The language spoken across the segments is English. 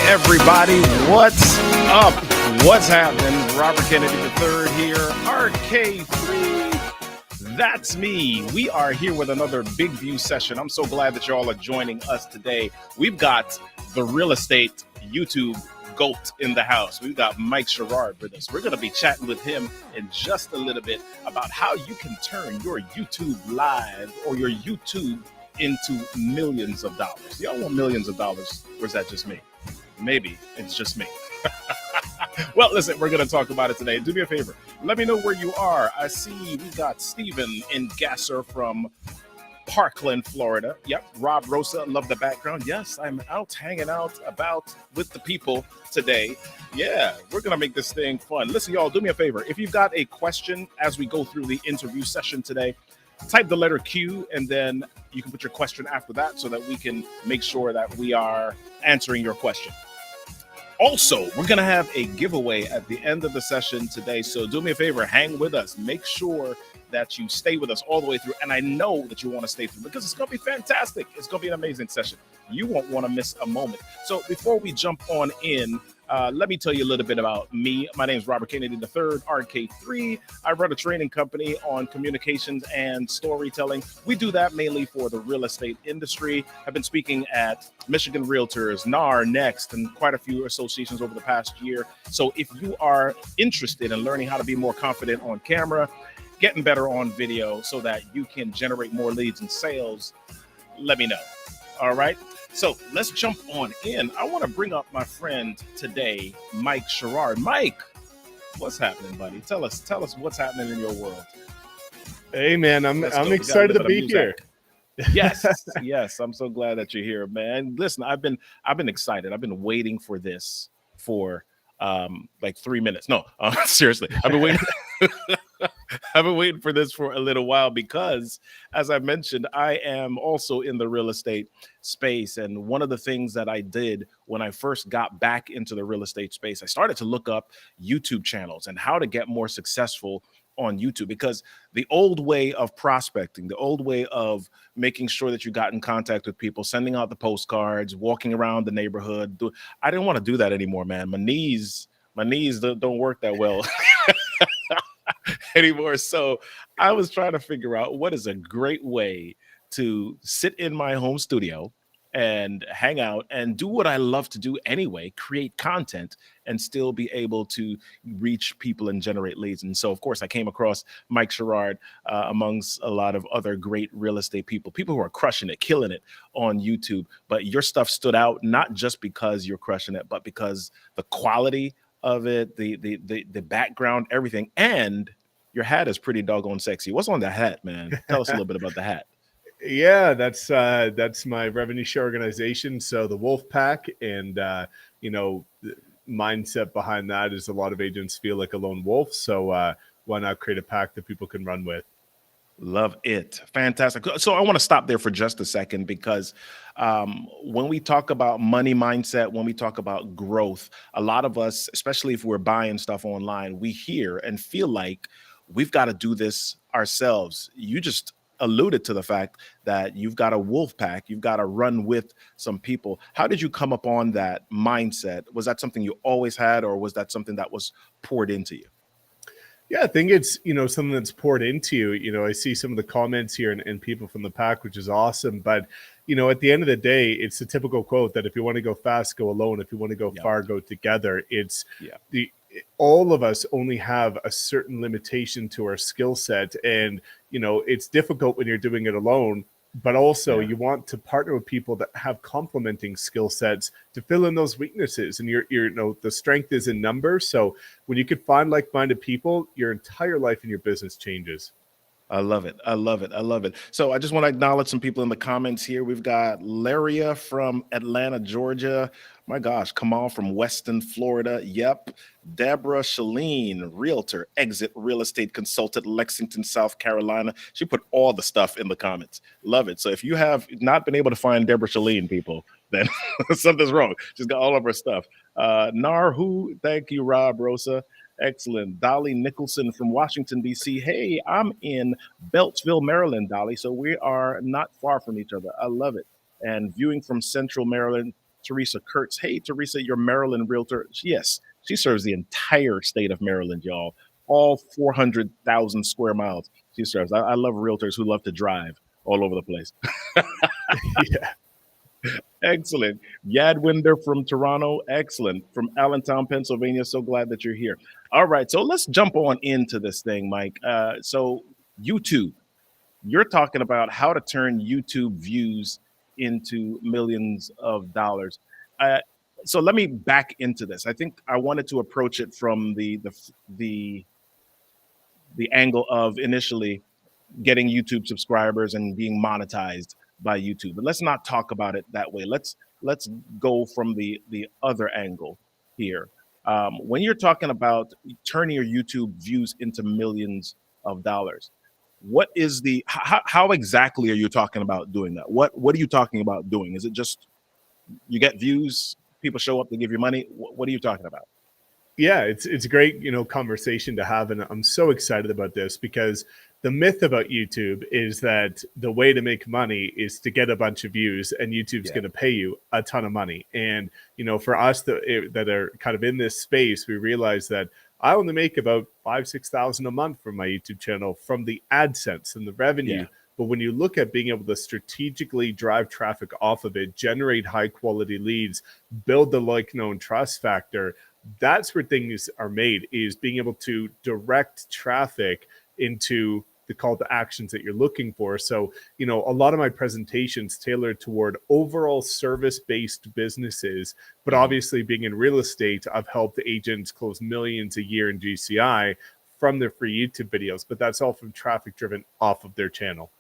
everybody, what's up? What's happening? Robert Kennedy III here, RK3. That's me. We are here with another Big View session. I'm so glad that y'all are joining us today. We've got the real estate YouTube GOAT in the house. We've got Mike Sherrard with us. We're going to be chatting with him in just a little bit about how you can turn your YouTube live or your YouTube into millions of dollars. Y'all want millions of dollars, or is that just me? Maybe it's just me. Well, listen, we're going to talk about it today. Do me a favor. Let me know where you are. I see we got Steven in Gasser from Parkland, Florida. Yep. Rob Rosa, love the background. Yes, I'm out hanging out about with the people today. Yeah, we're going to make this thing fun. Listen, y'all, do me a favor. If you've got a question as we go through the interview session today, type the letter Q, and then you can put your question after that so that we can make sure that we are answering your question. Also, we're going to have a giveaway at the end of the session today. So do me a favor, hang with us. Make sure that you stay with us all the way through. And I know that you want to stay through because it's going to be fantastic. It's going to be an amazing session. You won't want to miss a moment. So before we jump on in, let me tell you a little bit about me. My name is Robert Kennedy III, RK3. I run a training company on communications and storytelling. We do that mainly for the real estate industry. I've been speaking at Michigan Realtors, NAR, Next, and quite a few associations over the past year. So if you are interested in learning how to be more confident on camera, getting better on video so that you can generate more leads and sales, let me know. All right. So let's jump on in. I want to bring up my friend today, Mike Sherrard. Mike, what's happening, buddy? Tell us what's happening in your world. Hey, man, I'm excited to be here. Yes, yes, I'm so glad that you're here, man. Listen, I've been excited. I've been waiting for this for like 3 minutes. No, seriously, I've been waiting. I've been waiting for this for a little while because, as I mentioned, I am also in the real estate space. And one of the things that I did when I first got back into the real estate space, I started to look up YouTube channels and how to get more successful on YouTube, because the old way of prospecting, the old way of making sure that you got in contact with people, sending out the postcards, walking around the neighborhood, I didn't want to do that anymore, man. My knees don't work that well anymore. So I was trying to figure out what is a great way to sit in my home studio and hang out and do what I love to do anyway, create content and still be able to reach people and generate leads. And so, of course, I came across Mike Sherrard amongst a lot of other great real estate people who are crushing it, killing it on YouTube. But your stuff stood out, not just because you're crushing it, but because the quality of it, the background, everything. And your hat is pretty doggone sexy. What's on the hat, man? Tell us a little bit about the hat. Yeah, that's my revenue share organization. So the Wolf Pack, and the mindset behind that is a lot of agents feel like a lone wolf. So why not create a pack that people can run with? Love it. Fantastic. So I want to stop there for just a second because when we talk about money mindset, when we talk about growth, a lot of us, especially if we're buying stuff online, we hear and feel like we've got to do this ourselves. You just alluded to the fact that you've got a wolf pack, you've got to run with some people. How did you come upon that mindset? Was that something you always had, or was that something that was poured into you? Yeah, I think it's, something that's poured into you. I see some of the comments here and people from the pack, which is awesome. But, at the end of the day, it's the typical quote that if you want to go fast, go alone. If you want to go far, go together. It's all of us only have a certain limitation to our skill set. And, it's difficult when you're doing it alone. But also you want to partner with people that have complementing skill sets to fill in those weaknesses. And the strength is in numbers. So when you can find like-minded people, your entire life and your business changes. I love it. I love it. I love it. So I just want to acknowledge some people in the comments here. We've got Laria from Atlanta, Georgia. My gosh, Kamal from Weston, Florida. Yep. Deborah Shalene, realtor, exit real estate consultant, Lexington, South Carolina. She put all the stuff in the comments. Love it. So if you have not been able to find Deborah Shalene, people, then something's wrong. She's got all of her stuff. Narhu, thank you, Rob Rosa. Excellent. Dolly Nicholson from Washington, D.C. Hey, I'm in Beltsville, Maryland, Dolly. So we are not far from each other. I love it. And viewing from Central Maryland. Teresa Kurtz. Hey, Teresa, your Maryland realtor. Yes, she serves the entire state of Maryland, y'all. All 400,000 square miles she serves. I love realtors who love to drive all over the place. Yeah. Excellent. Yadwinder from Toronto. Excellent. From Allentown, Pennsylvania. So glad that you're here. All right. So let's jump on into this thing, Mike. So, YouTube, you're talking about how to turn YouTube views into millions of dollars. Uh, so let me back into this. I think I wanted to approach it from the the angle of initially getting YouTube subscribers and being monetized by YouTube. But let's not talk about it that way. Let's go from the other angle here. When you're talking about turning your YouTube views into millions of dollars, what is the how exactly are you talking about doing that? What are you talking about doing? Is it just you get views, people show up to give you money? What are you talking about? Yeah, it's a great, conversation to have, and I'm so excited about this because the myth about YouTube is that the way to make money is to get a bunch of views and YouTube's Yeah, going to pay you a ton of money. And for us that are kind of in this space, we realize that I only make about 5,000-6,000 a month from my YouTube channel from the AdSense and the revenue. yeah, But when you look at being able to strategically drive traffic off of it, generate high quality leads, build the like, known, trust factor, that's where things are made, is being able to direct traffic into the call to actions that you're looking for. So, a lot of my presentations tailored toward overall service-based businesses, but hmm, obviously being in real estate, I've helped agents close millions a year in GCI from their free YouTube videos, but that's all from traffic driven off of their channel.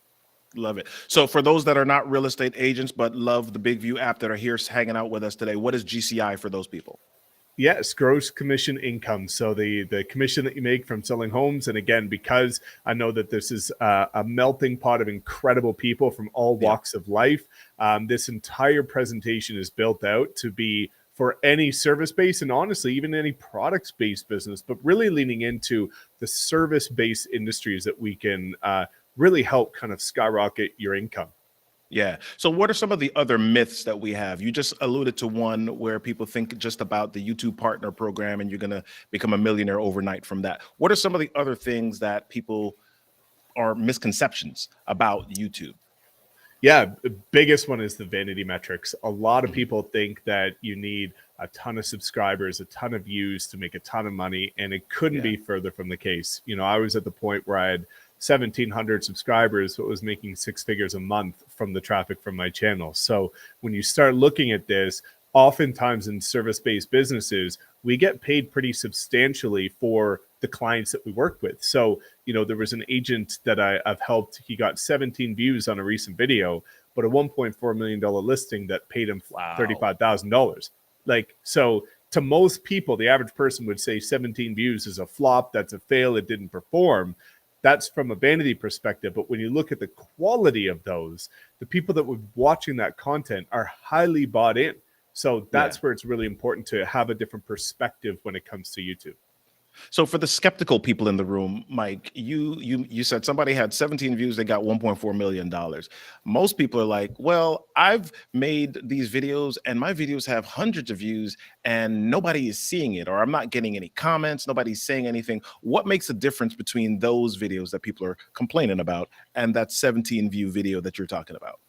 love it. So for those that are not real estate agents but love the Big View app that are here hanging out with us today, what is GCI for those people? Yes, gross commission income. So the commission that you make from selling homes, and again, because I know that this is a melting pot of incredible people from all Yeah, walks of life, this entire presentation is built out to be for any service-based and honestly even any products-based business, but really leaning into the service-based industries that we can really help kind of skyrocket your income. yeah. So what are some of the other myths that we have? You just alluded to one where people think just about the YouTube partner program and you're going to become a millionaire overnight from that. What are some of the other things that people are misconceptions about YouTube? Yeah, the biggest one is the vanity metrics. A lot of Mhm. people think that you need a ton of subscribers, a ton of views to make a ton of money, and it couldn't Yeah. be further from the case. I was at the point where I had 1,700 subscribers, but was making six figures a month from the traffic from my channel. So when you start looking at this, oftentimes in service-based businesses, we get paid pretty substantially for the clients that we work with. So, there was an agent that I've helped. He got 17 views on a recent video, but a $1.4 million listing that paid him Wow. $35,000. Like, so to most people, the average person would say 17 views is a flop. That's a fail. It didn't perform. That's from a vanity perspective. But when you look at the quality of those, the people that were watching that content are highly bought in. So Yeah. that's where it's really important to have a different perspective when it comes to YouTube. So for the skeptical people in the room, Mike, you said somebody had 17 views, they got $1.4 million. Most people are like, well, I've made these videos and my videos have hundreds of views and nobody is seeing it, or I'm not getting any comments, nobody's saying anything. What makes a difference between those videos that people are complaining about and that 17 view video that you're talking about?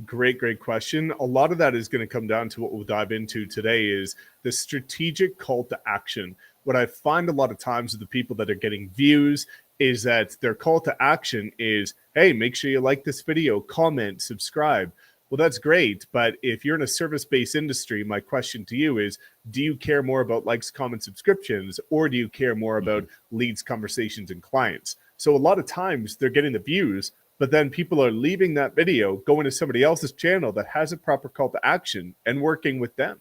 Great question. A lot of that is going to come down to what we'll dive into today is the strategic call to action. What I find a lot of times with the people that are getting views is that their call to action is, hey, make sure you like this video, comment, subscribe. Well, that's great. But if you're in a service-based industry, my question to you is, do you care more about likes, comments, subscriptions, or do you care more about Mhm. leads, conversations, and clients? So a lot of times they're getting the views, but then people are leaving that video, going to somebody else's channel that has a proper call to action and working with them.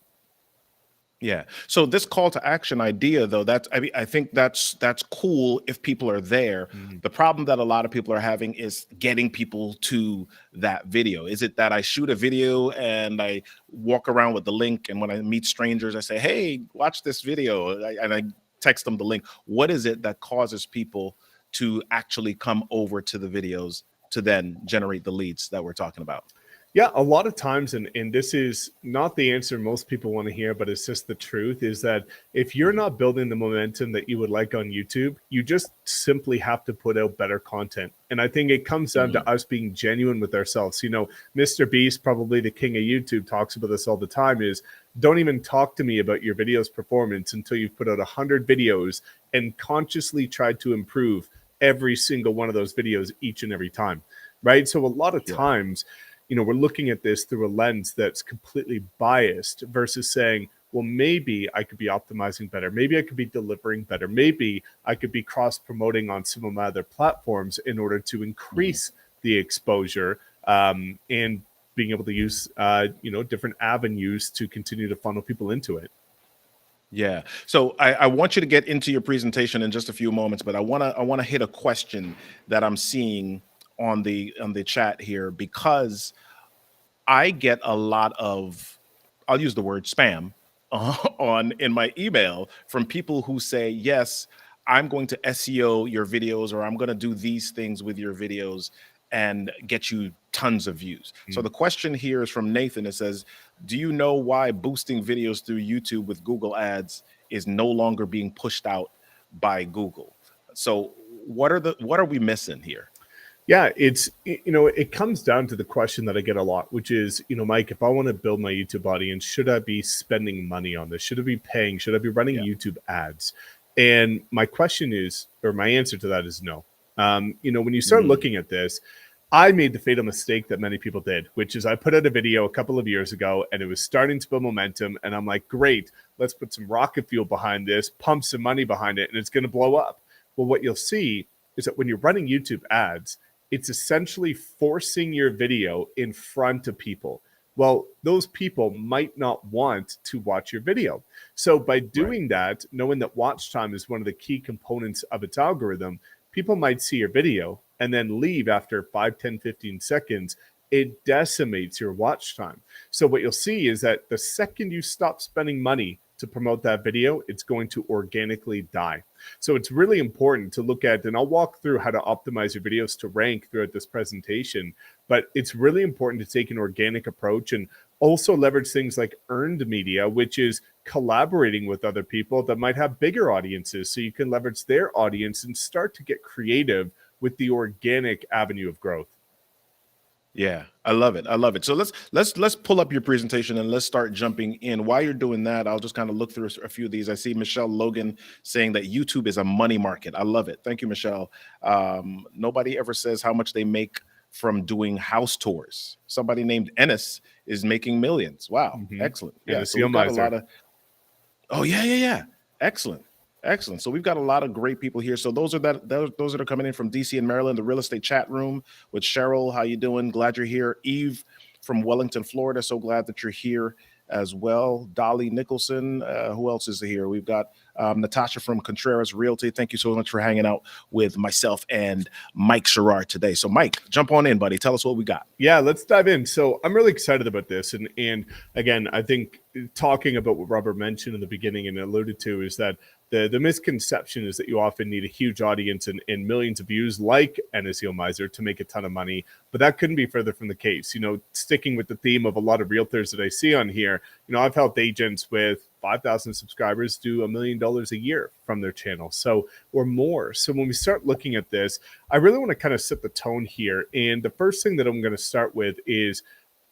Yeah. So this call to action idea, though, that's I mean, I think that's cool if people are there. Mhm. The problem that a lot of people are having is getting people to that video. Is it that I shoot a video and I walk around with the link, and when I meet strangers, I say, "Hey, watch this video," and I text them the link. What is it that causes people to actually come over to the videos to then generate the leads that we're talking about? Yeah, a lot of times, and this is not the answer most people want to hear, but it's just the truth, is that if you're Mhm. not building the momentum that you would like on YouTube, you just simply have to put out better content. And I think it comes down Mhm. to us being genuine with ourselves. Mr. Beast, probably the king of YouTube, talks about this all the time, is don't even talk to me about your video's performance until you've put out 100 videos and consciously tried to improve every single one of those videos each and every time. Right. So a lot of Yeah. times, we're looking at this through a lens that's completely biased versus saying, well, maybe I could be optimizing better. Maybe I could be delivering better. Maybe I could be cross promoting on some of my other platforms in order to Mhm. increase the exposure, and being able to use, different avenues to continue to funnel people into it. Yeah. So I want you to get into your presentation in just a few moments, but I wanna hit a question that I'm seeing on the chat here because I get a lot of, I'll use the word spam on in my email from people who say, "Yes, I'm going to SEO your videos or I'm going to do these things with your videos and get you tons of views." So Mm. the question here is from Nathan. It says, "Do you know why boosting videos through YouTube with Google Ads is no longer being pushed out by Google?" So what are we missing here? Yeah, it comes down to the question that I get a lot, which is, Mike, if I want to build my YouTube audience, should I be spending money on this? Should I be paying? Should I be running Yeah. YouTube ads? And my question is, or my answer to that is no. When you start Mm, looking at this, I made the fatal mistake that many people did, which is I put out a video a couple of years ago and it was starting to build momentum. And I'm like, great, let's put some rocket fuel behind this, pump some money behind it, and it's going to blow up. Well, what you'll see is that when you're running YouTube ads, it's essentially forcing your video in front of people. Well, those people might not want to watch your video. So by right. doing that, knowing that watch time is one of the key components of its algorithm, people might see your video and then leave after 5, 10, 15 seconds. It decimates your watch time. So what you'll see is that the second you stop spending money to promote that video, it's going to organically die. So it's really important to look at, and I'll walk through how to optimize your videos to rank throughout this presentation, but it's really important to take an organic approach and also leverage things like earned media, which is collaborating with other people that might have bigger audiences. So you can leverage their audience and start to get creative with the organic avenue of growth. Yeah, I love it. I love it. So let's pull up your presentation and let's start jumping in. While you're doing that, I'll just kind of look through a few of these. I see Michelle Logan saying that YouTube is a money market. I love it. Thank you, Michelle. Nobody ever says how much they make from doing house tours. Somebody named Ennis is making millions. Wow, Mm-hmm. excellent. And Yeah, a so seal we've got a miser. lot of. Oh yeah, yeah, yeah. Excellent. Excellent. So we've got a lot of great people here. So those that are coming in from DC and Maryland, the real estate chat room with Cheryl. How you doing? Glad you're here. Eve from Wellington, Florida. So glad that you're here as well. Dolly Nicholson. Who else is here? We've got Natasha from Contreras Realty. Thank you so much for hanging out with myself and Mike Sherrard today. So Mike, jump on in, buddy. Tell us what we got. Yeah, let's dive in. So I'm really excited about this. And again, I think talking about what Robert mentioned in the beginning and alluded to is that the misconception is that you often need a huge audience and millions of views like NSEO Miser to make a ton of money. But that couldn't be further from the case. Sticking with the theme of a lot of realtors that I see on here, I've helped agents with 5,000 subscribers do $1 million a year from their channel. So, or more. So when we start looking at this, I really want to kind of set the tone here. And the first thing that I'm going to start with is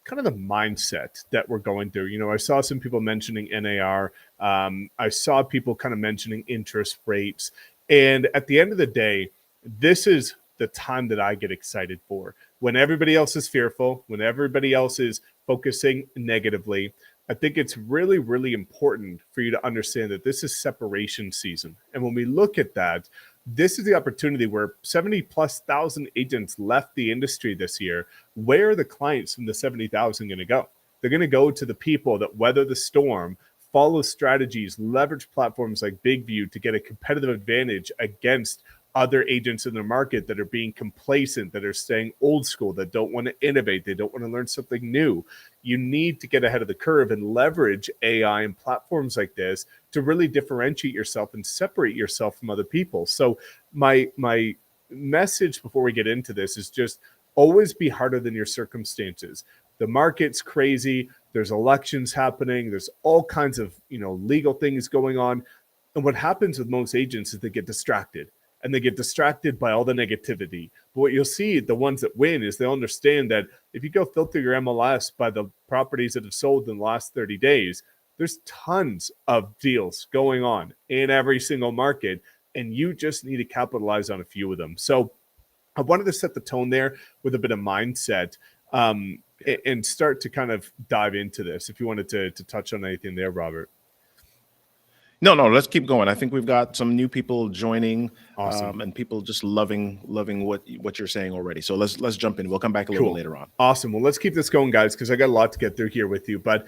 kind of the mindset that we're going through. I saw some people mentioning NAR. I saw people kind of mentioning interest rates. And at the end of the day, this is the time that I get excited for. When everybody else is fearful, when everybody else is focusing negatively, I think it's really, really important for you to understand that this is separation season. And when we look at that, this is the opportunity where 70 plus thousand agents left the industry this year. Where are the clients from the 70,000 going to go? They're going to go to the people that weather the storm, follow strategies, leverage platforms like BigView to get a competitive advantage against other agents in the market that are being complacent, that are staying old school, that don't want to innovate, they don't want to learn something new. You need to get ahead of the curve and leverage AI and platforms like this to really differentiate yourself and separate yourself from other people. So my message before we get into this is just always be harder than your circumstances. The market's crazy. There's elections happening. There's all kinds of, legal things going on. And what happens with most agents is they get distracted, and they get distracted by all the negativity. But what you'll see, the ones that win, is they'll understand that if you go filter your MLS by the properties that have sold in the last 30 days, there's tons of deals going on in every single market, and you just need to capitalize on a few of them. So I wanted to set the tone there with a bit of mindset, and start to kind of dive into this. If you wanted to touch on anything there, Robert. No, let's keep going. I think we've got some new people joining, Awesome. and people just loving what you're saying already. So let's jump in. We'll come back a little bit later on. Awesome. Well, let's keep this going, guys, because I got a lot to get through here with you. But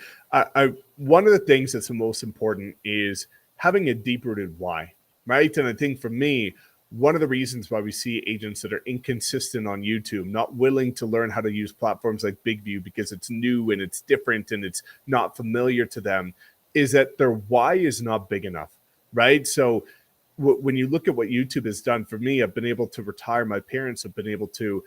one of the things that's the most important is having a deep-rooted why, right? And I think for me, one of the reasons why we see agents that are inconsistent on YouTube, not willing to learn how to use platforms like BigView because it's new and it's different and it's not familiar to them, is that their why is not big enough, right? So when you look at what YouTube has done for me, I've been able to retire my parents. I've been able to,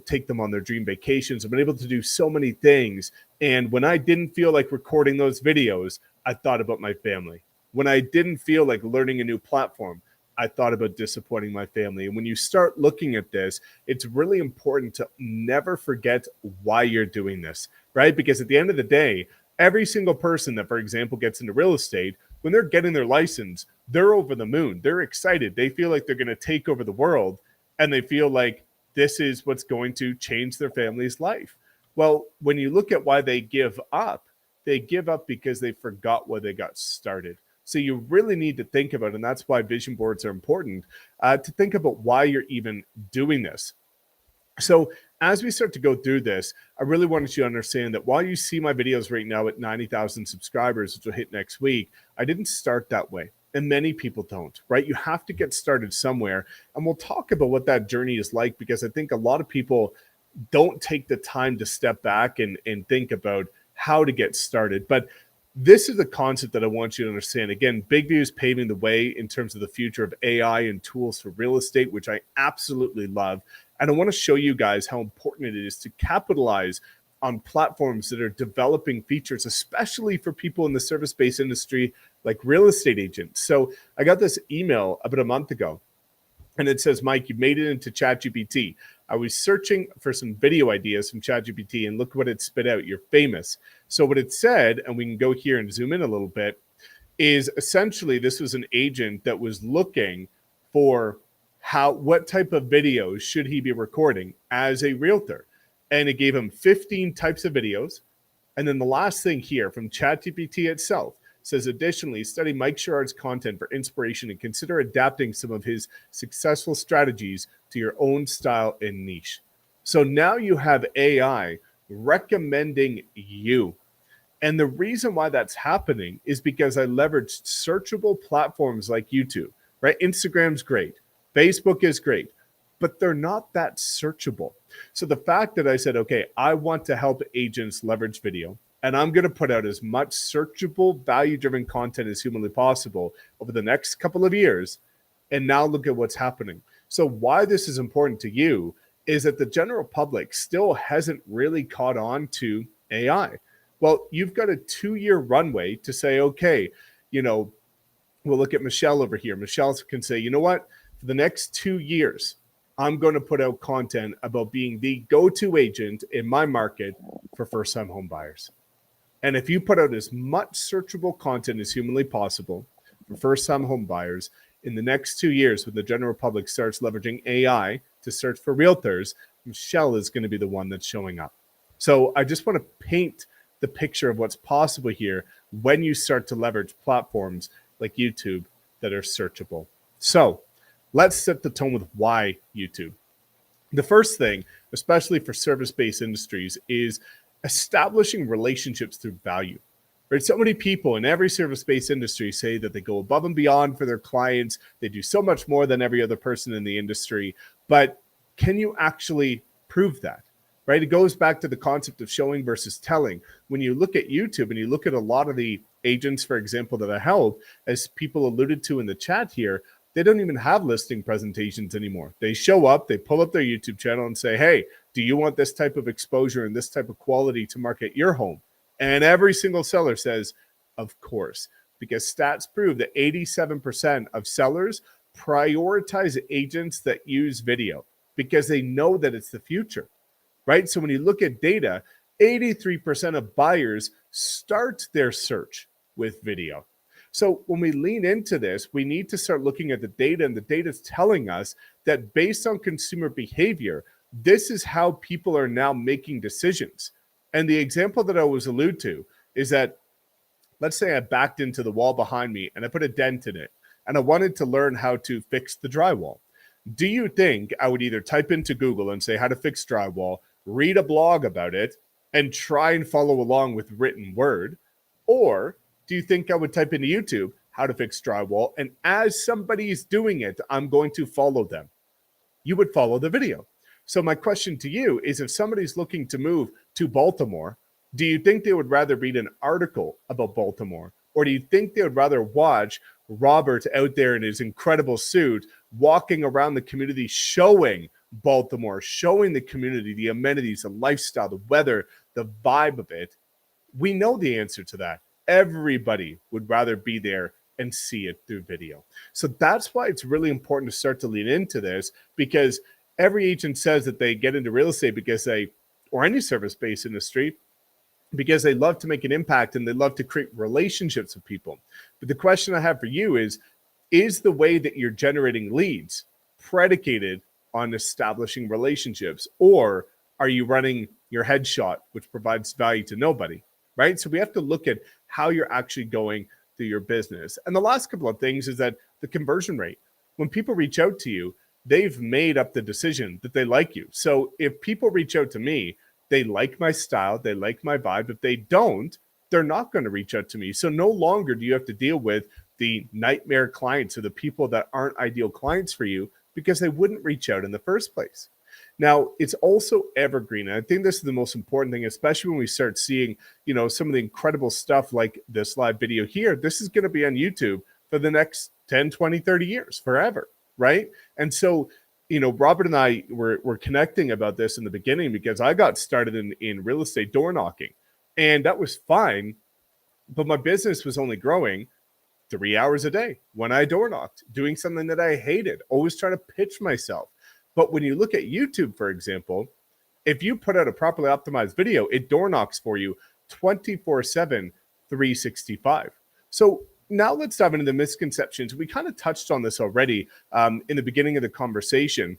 take them on their dream vacations. I've been able to do so many things. And when I didn't feel like recording those videos, I thought about my family. When I didn't feel like learning a new platform, I thought about disappointing my family. And when you start looking at this, it's really important to never forget why you're doing this, right? Because at the end of the day, every single person that, for example, gets into real estate, when they're getting their license, they're over the moon. They're excited. They feel like they're going to take over the world, and they feel like this is what's going to change their family's life. Well, when you look at why they give up because they forgot why they got started. So you really need to think about, and that's why vision boards are important, to think about why you're even doing this. So as we start to go through this, I really wanted you to understand that while you see my videos right now at 90,000 subscribers, which will hit next week, I didn't start that way. And many people don't, right? You have to get started somewhere. And we'll talk about what that journey is like, because I think a lot of people don't take the time to step back and think about how to get started. But this is the concept that I want you to understand. Again, BigView is paving the way in terms of the future of AI and tools for real estate, which I absolutely love. And I want to show you guys how important it is to capitalize on platforms that are developing features, especially for people in the service-based industry like real estate agents. So I got this email about a month ago, and it says, Mike, you made it into ChatGPT. I was searching for some video ideas from ChatGPT, and look what it spit out. You're famous. So what it said, and we can go here and zoom in a little bit, is essentially this was an agent that was looking for what type of videos should he be recording as a realtor. And it gave him 15 types of videos. And then the last thing here from ChatGPT itself says, additionally, study Mike Sherrard's content for inspiration and consider adapting some of his successful strategies to your own style and niche. So now you have AI recommending you. And the reason why that's happening is because I leveraged searchable platforms like YouTube, right? Instagram's great. Facebook is great, but they're not that searchable. So the fact that I said, okay, I want to help agents leverage video, and I'm going to put out as much searchable, value-driven content as humanly possible over the next couple of years. And now look at what's happening. So why this is important to you is that the general public still hasn't really caught on to AI. Well, you've got a 2-year runway to say, okay, we'll look at Michelle over here. Michelle can say, you know what? For the next 2 years, I'm going to put out content about being the go-to agent in my market for first-time home buyers. And if you put out as much searchable content as humanly possible for first-time home buyers, in the next 2 years, when the general public starts leveraging AI to search for realtors, Michelle is going to be the one that's showing up. So I just want to paint the picture of what's possible here when you start to leverage platforms like YouTube that are searchable. So let's set the tone with why YouTube. The first thing, especially for service-based industries, is establishing relationships through value. Right? So many people in every service-based industry say that they go above and beyond for their clients. They do so much more than every other person in the industry. But can you actually prove that? Right? It goes back to the concept of showing versus telling. When you look at YouTube and you look at a lot of the agents, for example, that I help, as people alluded to in the chat here, they don't even have listing presentations anymore. They show up, they pull up their YouTube channel and say, hey, Do you want this type of exposure and this type of quality to market your home? And every single seller says, of course, because stats prove that 87% of sellers prioritize agents that use video because they know that it's the future, right? So when you look at data, 83% of buyers start their search with video. So when we lean into this, we need to start looking at the data, and the data is telling us that based on consumer behavior, this is how people are now making decisions. And the example that I always allude to is that, let's say I backed into the wall behind me and I put a dent in it, and I wanted to learn how to fix the drywall. Do you think I would either type into Google and say how to fix drywall, read a blog about it, and try and follow along with written word? Or do you think I would type into YouTube how to fix drywall, and as somebody is doing it, I'm going to follow them? You would follow the video. So my question to you is, if somebody's looking to move to Baltimore, do you think they would rather read an article about Baltimore, or do you think they would rather watch Robert out there in his incredible suit walking around the community showing Baltimore, showing the community, the amenities, the lifestyle, the weather, the vibe of it? We know the answer to that. Everybody would rather be there and see it through video. So that's why it's really important to start to lean into this, because every agent says that they get into real estate because they, or any service-based industry, because they love to make an impact and they love to create relationships with people. But the question I have for you is the way that you're generating leads predicated on establishing relationships, or are you running your headshot, which provides value to nobody, right? So we have to look at how you're actually going through your business. And the last couple of things is that the conversion rate. When people reach out to you, they've made up the decision that they like you. So if people reach out to me, they like my style, they like my vibe. If they don't, they're not going to reach out to me. So no longer do you have to deal with the nightmare clients or the people that aren't ideal clients for you, because they wouldn't reach out in the first place. Now, it's also evergreen. And I think this is the most important thing, especially when we start seeing, some of the incredible stuff like this live video here. This is going to be on YouTube for the next 10, 20, 30 years, forever, right? And so, Robert and I were connecting about this in the beginning because I got started in real estate door knocking, and that was fine, but my business was only growing 3 hours a day when I door knocked, doing something that I hated, always trying to pitch myself. But when you look at YouTube, for example, if you put out a properly optimized video, it door knocks for you 24/7, 365. So now let's dive into the misconceptions. We kind of touched on this already in the beginning of the conversation,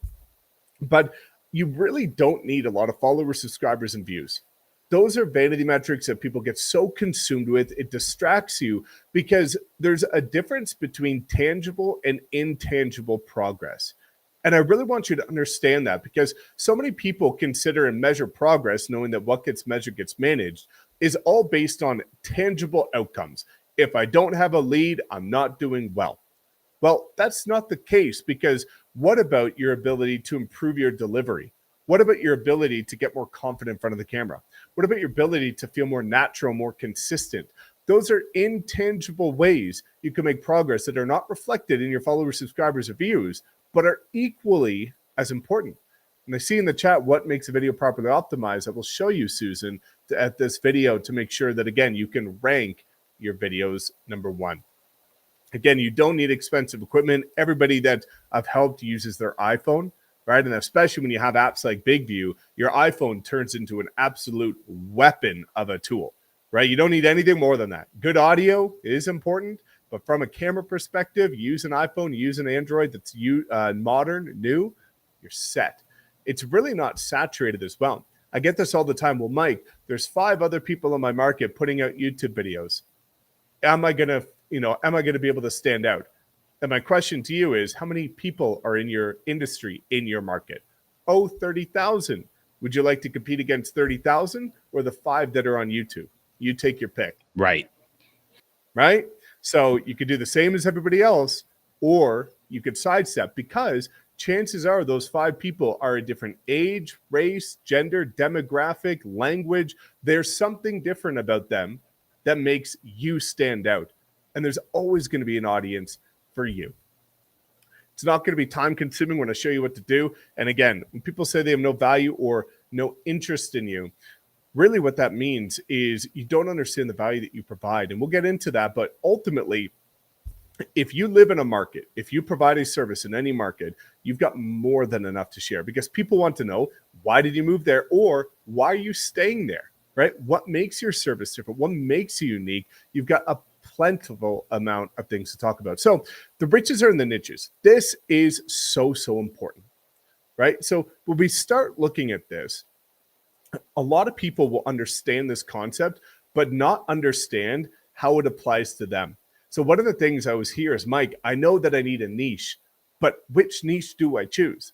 but you really don't need a lot of followers, subscribers, and views. Those are vanity metrics that people get so consumed with. It distracts you because there's a difference between tangible and intangible progress. And I really want you to understand that, because so many people consider and measure progress, knowing that what gets measured gets managed, is all based on tangible outcomes. If I don't have a lead, I'm not doing well. Well, that's not the case, because what about your ability to improve your delivery? What about your ability to get more confident in front of the camera? What about your ability to feel more natural, more consistent? Those are intangible ways you can make progress that are not reflected in your followers, subscribers, or views, but are equally as important. And I see in the chat what makes a video properly optimized. I will show you, Susan, at this video to make sure that, again, you can rank your videos number one. Again, you don't need expensive equipment. Everybody that I've helped uses their iPhone, right? And especially when you have apps like Big View, your iPhone turns into an absolute weapon of a tool, right? You don't need anything more than that. Good audio is important, but from a camera perspective, use an iPhone, use an Android that's modern, new, you're set. It's really not saturated as well. I get this all the time. Well, Mike, there's 5 other people in my market putting out YouTube videos. Am I going to be able to stand out? And my question to you is, how many people are in your industry, in your market? Oh, 30,000. Would you like to compete against 30,000 or the 5 that are on YouTube? You take your pick. Right. Right? So you could do the same as everybody else, or you could sidestep, because chances are those 5 people are a different age, race, gender, demographic, language. There's something different about them that makes you stand out. And there's always going to be an audience for you. It's not going to be time consuming when I show you what to do. And again, when people say they have no value or no interest in you, really what that means is you don't understand the value that you provide. And we'll get into that. But ultimately, if you live in a market, if you provide a service in any market, you've got more than enough to share, because people want to know, why did you move there, or why are you staying there, right? What makes your service different? What makes you unique? You've got a plentiful amount of things to talk about. So the riches are in the niches. This is so important, right? So when we start looking at this, a lot of people will understand this concept, but not understand how it applies to them. So one of the things I always hear is, Mike, I know that I need a niche, but which niche do I choose?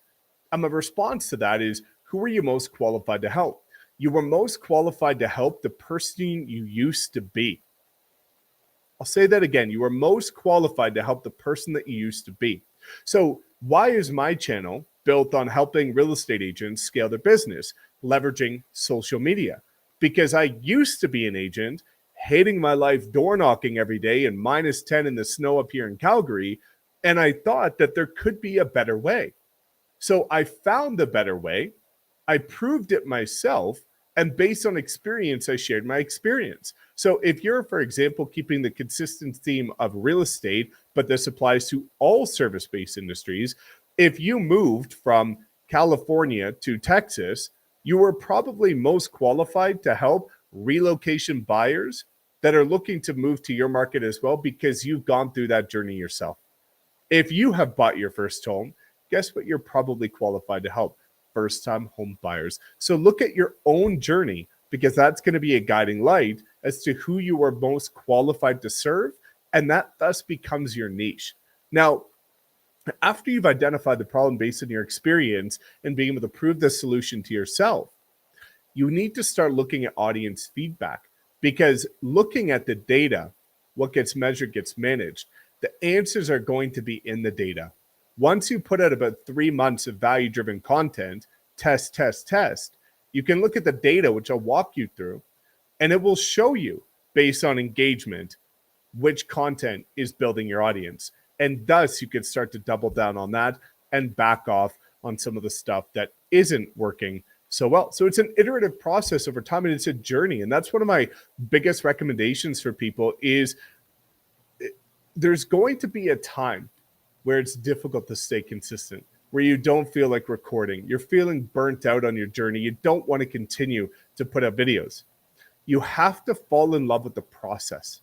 And my response to that is, who are you most qualified to help? You were most qualified to help the person you used to be. I'll say that again. You are most qualified to help the person that you used to be. So why is my channel built on helping real estate agents scale their business, leveraging social media? Because I used to be an agent, hating my life, door knocking every day and -10 in the snow up here in Calgary. And I thought that there could be a better way. So I found the better way. I proved it myself. And based on experience, I shared my experience. So if you're, for example, keeping the consistent theme of real estate, but this applies to all service-based industries, if you moved from California to Texas, you were probably most qualified to help relocation buyers that are looking to move to your market as well, because you've gone through that journey yourself. If you have bought your first home, guess what you're probably qualified to help? First-time home buyers. So look at your own journey, because that's going to be a guiding light as to who you are most qualified to serve, and that thus becomes your niche. Now, after you've identified the problem based on your experience and being able to prove the solution to yourself, you need to start looking at audience feedback, because looking at the data, what gets measured gets managed. The answers are going to be in the data. Once you put out about 3 months of value-driven content, test, you can look at the data, which I'll walk you through, and it will show you, based on engagement, which content is building your audience. And thus, you can start to double down on that and back off on some of the stuff that isn't working so well. So it's an iterative process over time, and it's a journey. And that's one of my biggest recommendations for people is there's going to be a time where it's difficult to stay consistent, where you don't feel like recording. You're feeling burnt out on your journey. You don't want to continue to put out videos. You have to fall in love with the process.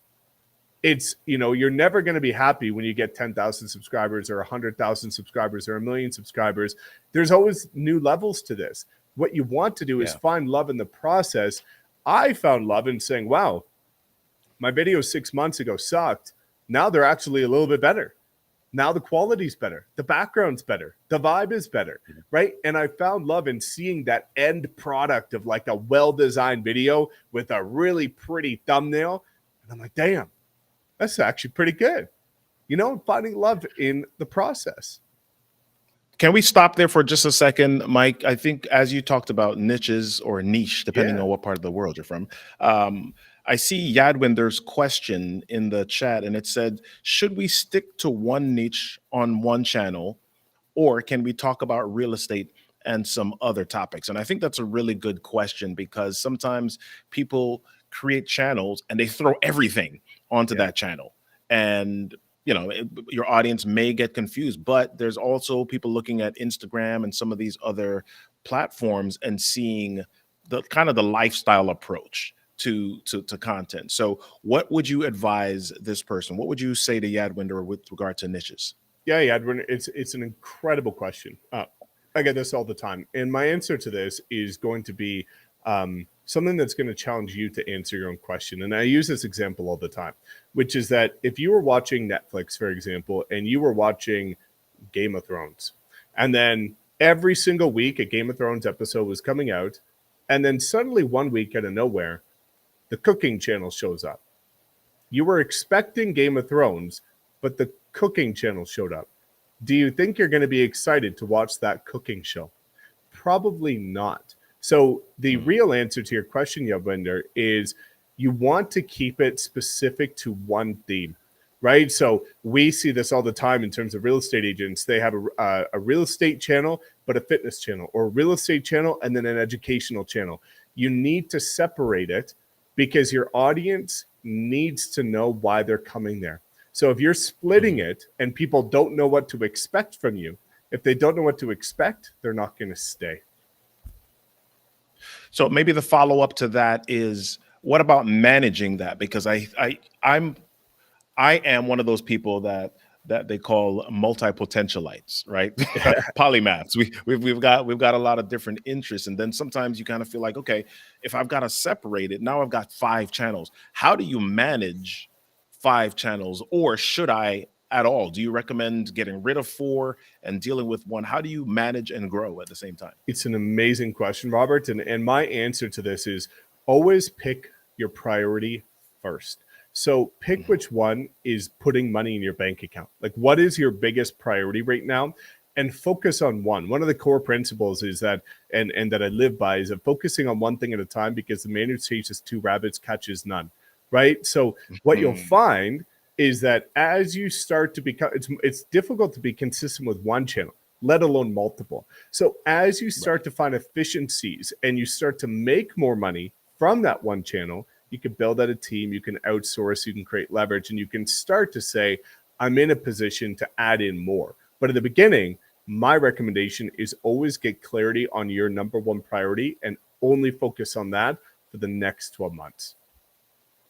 It's, you're never going to be happy when you get 10,000 subscribers or 100,000 subscribers or 1 million subscribers. There's always new levels to this. What you want to do is find love in the process. I found love in saying, wow, my videos 6 months ago sucked. Now they're actually a little bit better. Now the quality's better. The background's better. The vibe is better, right? And I found love in seeing that end product of like a well-designed video with a really pretty thumbnail. And I'm like, damn, that's actually pretty good. Finding love in the process. Can we stop there for just a second, Mike? I think as you talked about niches or niche, depending on what part of the world you're from, I see Yadwinder's question in the chat, and it said, should we stick to one niche on one channel, or can we talk about real estate and some other topics? And I think that's a really good question, because sometimes people create channels and they throw everything onto that channel. And your audience may get confused, but there's also people looking at Instagram and some of these other platforms and seeing the kind of the lifestyle approach to content. So what would you advise this person? What would you say to Yadwinder with regard to niches? Yeah, Yadwinder, it's an incredible question. I get this all the time. And my answer to this is going to be something that's going to challenge you to answer your own question. And I use this example all the time, which is that if you were watching Netflix, for example, and you were watching Game of Thrones, and then every single week a Game of Thrones episode was coming out, and then suddenly one week out of nowhere, the cooking channel shows up. You were expecting Game of Thrones, but the cooking channel showed up. Do you think you're going to be excited to watch that cooking show? Probably not. So the real answer to your question, Yadwinder, is you want to keep it specific to one theme, right? So we see this all the time in terms of real estate agents. They have a real estate channel, but a fitness channel or a real estate channel and then an educational channel. You need to separate it because your audience needs to know why they're coming there. So if you're splitting it and people don't know what to expect from you, if they don't know what to expect, they're not going to stay. So maybe the follow up to that is, what about managing that? Because I am one of those people that they call multi-potentialites, right? Polymaths. We've got a lot of different interests, and then sometimes you kind of feel like, okay, if I've got to separate it, now I've got 5 channels. How do you manage 5 channels, or should I at all? Do you recommend getting rid of 4 and dealing with 1? How do you manage and grow at the same time? It's an amazing question, Robert. And my answer to this is always pick your priority first. So pick which one is putting money in your bank account. Like, what is your biggest priority right now? And focus on one. One of the core principles is that, and that I live by, is that focusing on one thing at a time, because the man who chases 2 rabbits catches none, right? So what you'll find is that as you start to become, it's difficult to be consistent with one channel, let alone multiple. So as you start to find efficiencies and you start to make more money from that one channel, you can build out a team, you can outsource, you can create leverage, and you can start to say, I'm in a position to add in more. But at the beginning, my recommendation is always get clarity on your number one priority and only focus on that for the next 12 months.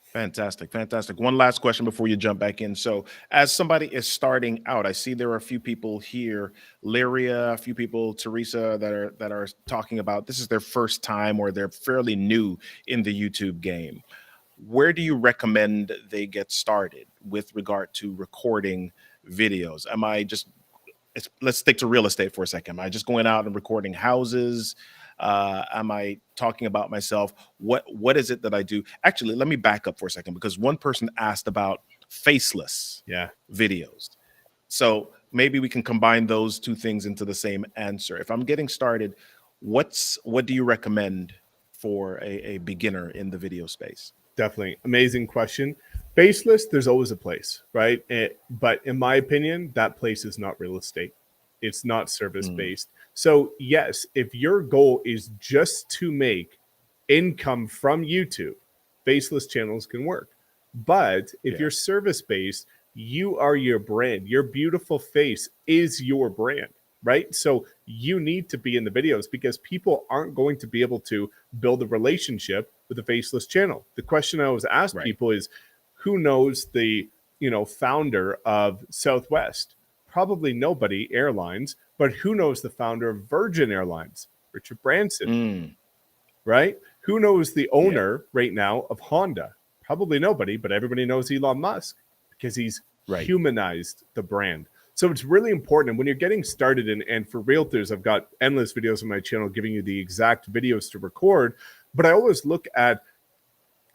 Fantastic. Fantastic. One last question before you jump back in. So as somebody is starting out, I see there are a few people here, Lyria, a few people, Teresa, that are talking about this is their first time or they're fairly new in the YouTube game. Where do you recommend they get started with regard to recording videos? Am I just, let's stick to real estate for a second. Am I just going out and recording houses? Am I talking about myself? What is it that I do? Actually, let me back up for a second, because one person asked about faceless videos. So maybe we can combine those 2 things into the same answer. If I'm getting started, what do you recommend for a beginner in the video space? Definitely. Amazing question. Faceless, there's always a place, right? But in my opinion, that place is not real estate. It's not service-based. So yes, if your goal is just to make income from YouTube, faceless channels can work. But if you're service-based, you are your brand. Your beautiful face is your brand, right? So you need to be in the videos because people aren't going to be able to build a relationship with a faceless channel. The question I always ask people is, who knows the founder of Southwest? Probably nobody, airlines, but who knows the founder of Virgin Airlines? Richard Branson, right? Who knows the owner right now of Honda? Probably nobody, but everybody knows Elon Musk because he's humanized the brand. So it's really important. And when you're getting started, and for realtors, I've got endless videos on my channel giving you the exact videos to record, but I always look at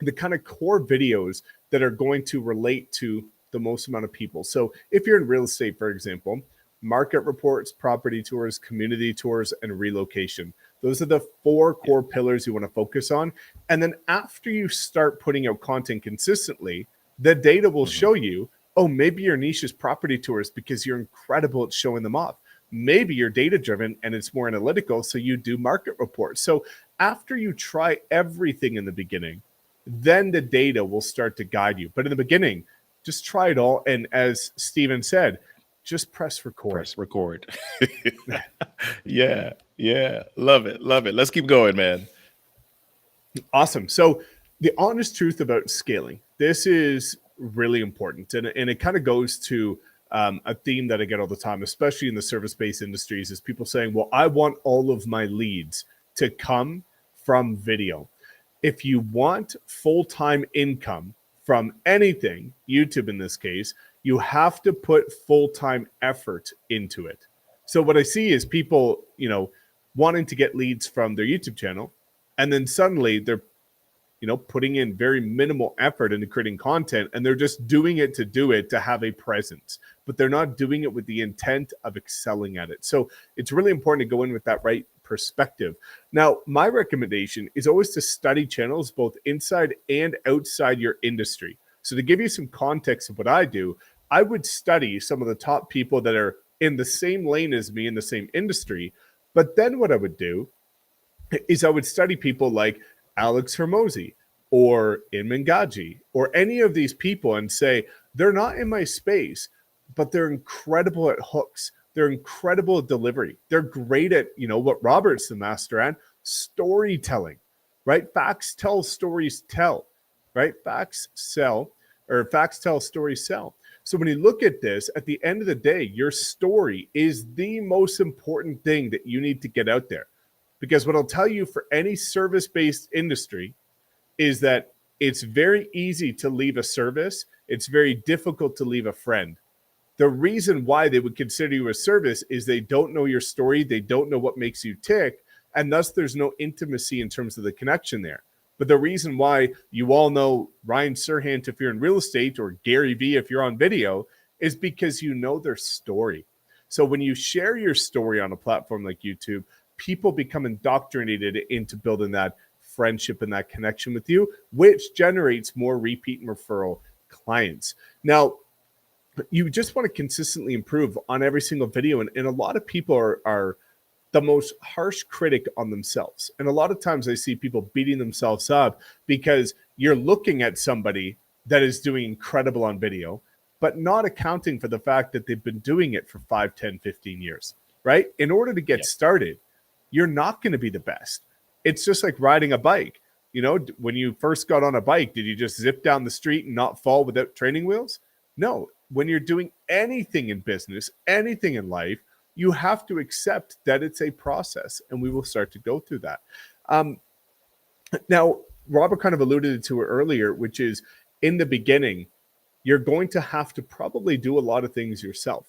the kind of core videos that are going to relate to the most amount of people. So if you're in real estate, for example, market reports, property tours, community tours, and relocation. Those are the 4 core pillars you want to focus on. And then after you start putting out content consistently, the data will show you, oh, maybe your niche is property tours because you're incredible at showing them off. Maybe you're data driven and it's more analytical, so you do market reports. So after you try everything in the beginning, then the data will start to guide you. But in the beginning, just try it all. And as Steven said, just press record. Press record. Yeah. Love it. Let's keep going, man. Awesome. So the honest truth about scaling, this is really important. And it kind of goes to a theme that I get all the time, especially in the service-based industries, is people saying, well, I want all of my leads to come from video. If you want full-time income from anything, YouTube in this case, you have to put full-time effort into it. So what I see is people, wanting to get leads from their YouTube channel, and then suddenly they're, putting in very minimal effort into creating content, and they're just doing it to have a presence, but they're not doing it with the intent of excelling at it. So it's really important to go in with that right perspective. Now, my recommendation is always to study channels both inside and outside your industry. So to give you some context of what I do, I would study some of the top people that are in the same lane as me in the same industry, But then what I would do is I would study people like Alex Hermosi or Inman Gaji or any of these people and say, they're not in my space, but they're incredible at hooks. They're incredible at delivery. They're great at, what Robert's the master at, storytelling, right? Facts tell, stories tell, right? Facts sell, or facts tell, stories sell. So when you look at this, at the end of the day, your story is the most important thing that you need to get out there. Because what I'll tell you for any service-based industry is that it's very easy to leave a service. It's very difficult to leave a friend. The reason why they would consider you a service is they don't know your story. They don't know what makes you tick. And thus there's no intimacy in terms of the connection there. But the reason why you all know Ryan Serhant if you're in real estate or Gary Vee if you're on video is because you know their story. So when you share your story on a platform like YouTube, people become indoctrinated into building that friendship and that connection with you, which generates more repeat and referral clients. Now, you just want to consistently improve on every single video. And a lot of people are the most harsh critic on themselves. And a lot of times I see people beating themselves up because you're looking at somebody that is doing incredible on video, but not accounting for the fact that they've been doing it for 5, 10, 15 years, right? In order to get started, you're not going to be the best. It's just like riding a bike. When you first got on a bike, did you just zip down the street and not fall without training wheels? No. When you're doing anything in business, anything in life, you have to accept that it's a process, and we will start to go through that. Now, Robert kind of alluded to it earlier, which is in the beginning, you're going to have to probably do a lot of things yourself.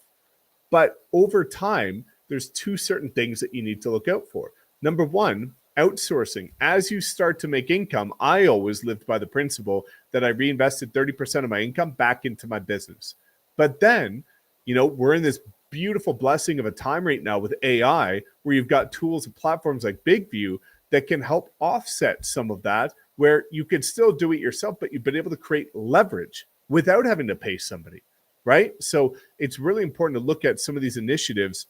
But over time, there's 2 certain things that you need to look out for. Number one, outsourcing. As you start to make income, I always lived by the principle that I reinvested 30% of my income back into my business. But then, we're in this beautiful blessing of a time right now with AI where you've got tools and platforms like BigView that can help offset some of that, where you can still do it yourself, but you've been able to create leverage without having to pay somebody, right? So it's really important to look at some of these initiatives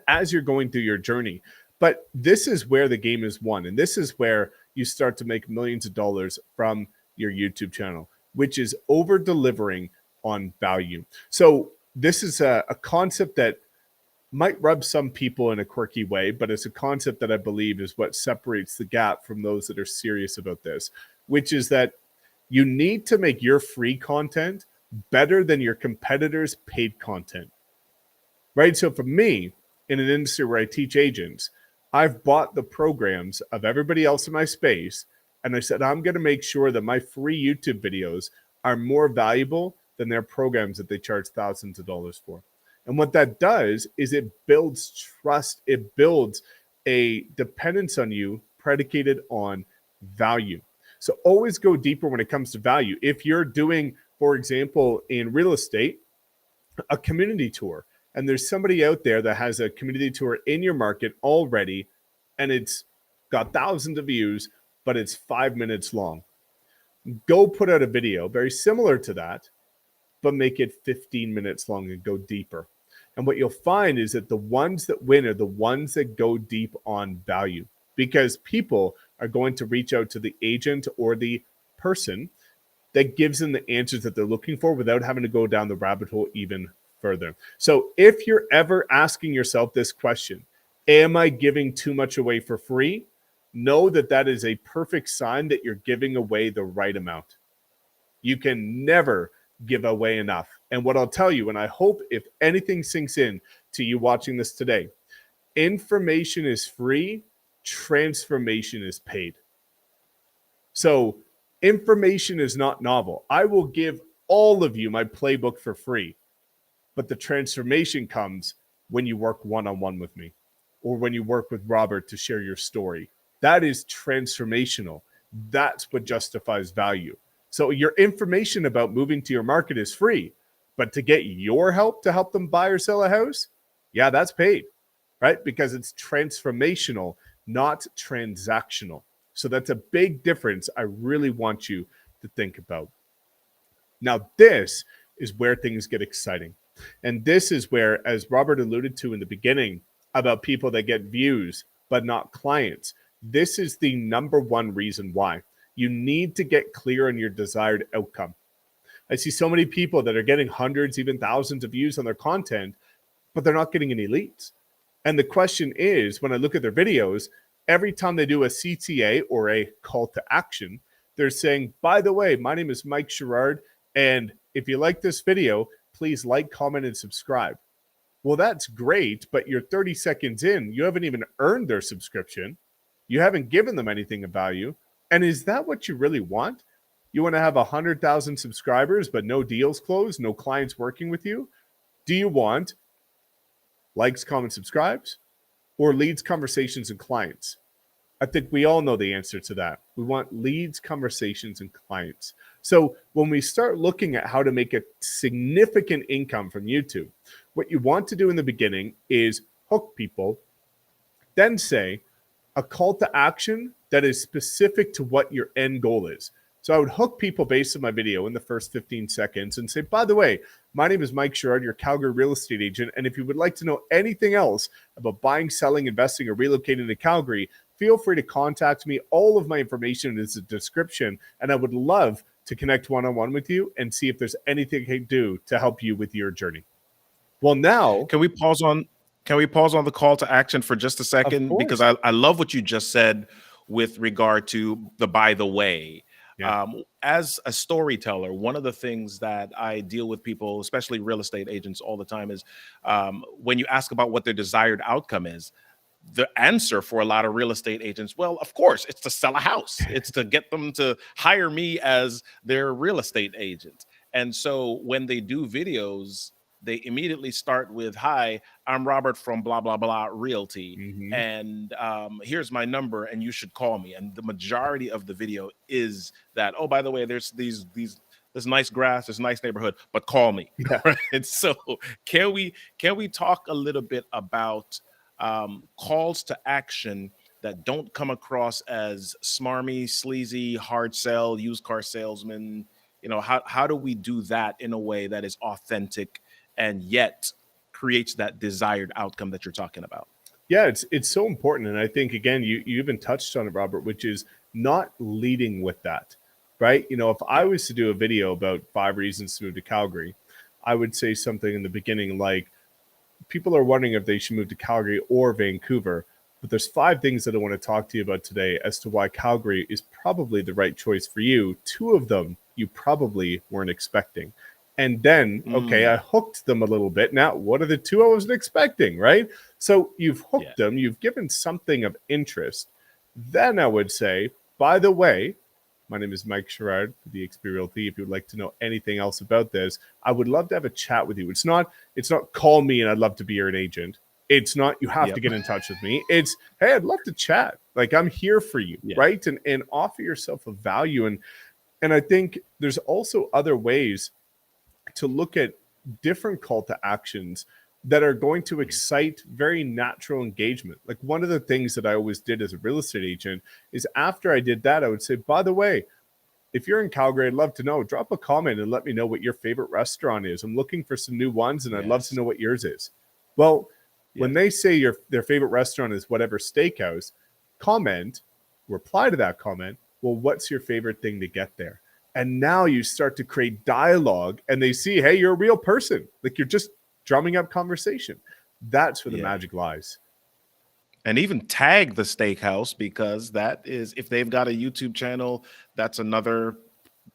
as you're going through your journey. But this is where the game is won. And this is where you start to make millions of dollars from your YouTube channel, which is over delivering on value. So this is a concept that might rub some people in a quirky way, but it's a concept that I believe is what separates the gap from those that are serious about this, which is that you need to make your free content better than your competitors' paid content, right? So for me, in an industry where I teach agents, I've bought the programs of everybody else in my space, and I said, I'm going to make sure that my free YouTube videos are more valuable than their programs that they charge thousands of dollars for. And what that does is it builds trust. It builds a dependence on you predicated on value. So always go deeper when it comes to value. If you're doing, for example, in real estate, a community tour, and there's somebody out there that has a community tour in your market already, and it's got thousands of views, but it's 5 minutes long. Go put out a video very similar to that, but make it 15 minutes long and go deeper. And what you'll find is that the ones that win are the ones that go deep on value, because people are going to reach out to the agent or the person that gives them the answers that they're looking for without having to go down the rabbit hole even further. So if you're ever asking yourself this question, am I giving too much away for free? Know that that is a perfect sign that you're giving away the right amount. You can never give away enough. And what I'll tell you, and I hope if anything sinks in to you watching this today, information is free, transformation is paid. So information is not novel. I will give all of you my playbook for free, but the transformation comes when you work one-on-one with me or when you work with Robert to share your story. That is transformational. That's what justifies value. So your information about moving to your market is free, but to get your help to help them buy or sell a house, yeah, that's paid, right? Because it's transformational, not transactional. So that's a big difference I really want you to think about. Now, this is where things get exciting. And this is where, as Robert alluded to in the beginning, about people that get views but not clients. This is the number one reason why. You need to get clear on your desired outcome. I see so many people that are getting hundreds, even thousands of views on their content, but they're not getting any leads. And the question is, when I look at their videos, every time they do a CTA or a call to action, they're saying, by the way, my name is Mike Sherrard, and if you like this video, please like, comment, and subscribe. Well, that's great, but you're 30 seconds in. You haven't even earned their subscription. You haven't given them anything of value. And is that what you really want? You want to have 100,000 subscribers, but no deals closed, no clients working with you? Do you want likes, comments, subscribes, or leads, conversations, and clients? I think we all know the answer to that. We want leads, conversations, and clients. So when we start looking at how to make a significant income from YouTube, what you want to do in the beginning is hook people, then say a call to action that is specific to what your end goal is. So I would hook people based on my video in the first 15 seconds and say, by the way, my name is Mike Sherrard, your Calgary real estate agent. And if you would like to know anything else about buying, selling, investing, or relocating to Calgary, feel free to contact me. All of my information is in the description. And I would love to connect one-on-one with you and see if there's anything I can do to help you with your journey. Well, now Can we pause on the call to action for just a second? Because I love what you just said with regard to the by the way. Yeah. As a storyteller, one of the things that I deal with people, especially real estate agents, all the time is when you ask about what their desired outcome is, the answer for a lot of real estate agents, well, of course, it's to sell a house. It's to get them to hire me as their real estate agent. And so when they do videos, they immediately start with, hi, I'm Robert from blah, blah, blah realty. Mhm. And here's my number and you should call me. And the majority of the video is that, oh, by the way, there's this nice grass, this nice neighborhood, but call me. Yeah. Right? So can we talk a little bit about calls to action that don't come across as smarmy, sleazy, hard sell, used car salesman? You know, how do we do that in a way that is authentic and yet creates that desired outcome that you're talking about? Yeah, it's so important. And I think, again, you even touched on it, Robert, which is not leading with that, right? You know, if I was to do a video about 5 reasons to move to Calgary, I would say something in the beginning like, people are wondering if they should move to Calgary or Vancouver, but there's 5 things that I want to talk to you about today as to why Calgary is probably the right choice for you. 2 of them you probably weren't expecting. And then, okay, I hooked them a little bit. Now, what are the 2 I wasn't expecting, right? So you've hooked them, you've given something of interest. Then I would say, by the way, my name is Mike Sherrard with eXp Realty. If you would like to know anything else about this, I would love to have a chat with you. It's not call me and I'd love to be your agent. It's not you have to get in touch with me. It's, hey, I'd love to chat. Like, I'm here for you, right? And offer yourself a value. And I think there's also other ways to look at different call to actions that are going to excite very natural engagement. Like, one of the things that I always did as a real estate agent is after I did that, I would say, by the way, if you're in Calgary, I'd love to know, drop a comment and let me know what your favorite restaurant is. I'm looking for some new ones and I'd love to know what yours is. Well, when they say their favorite restaurant is whatever steakhouse, comment, reply to that comment, well, what's your favorite thing to get there? And now you start to create dialogue and they see, hey, you're a real person. Like, you're just drumming up conversation. That's where the magic lies. And even tag the steakhouse, because that is, if they've got a YouTube channel, that's another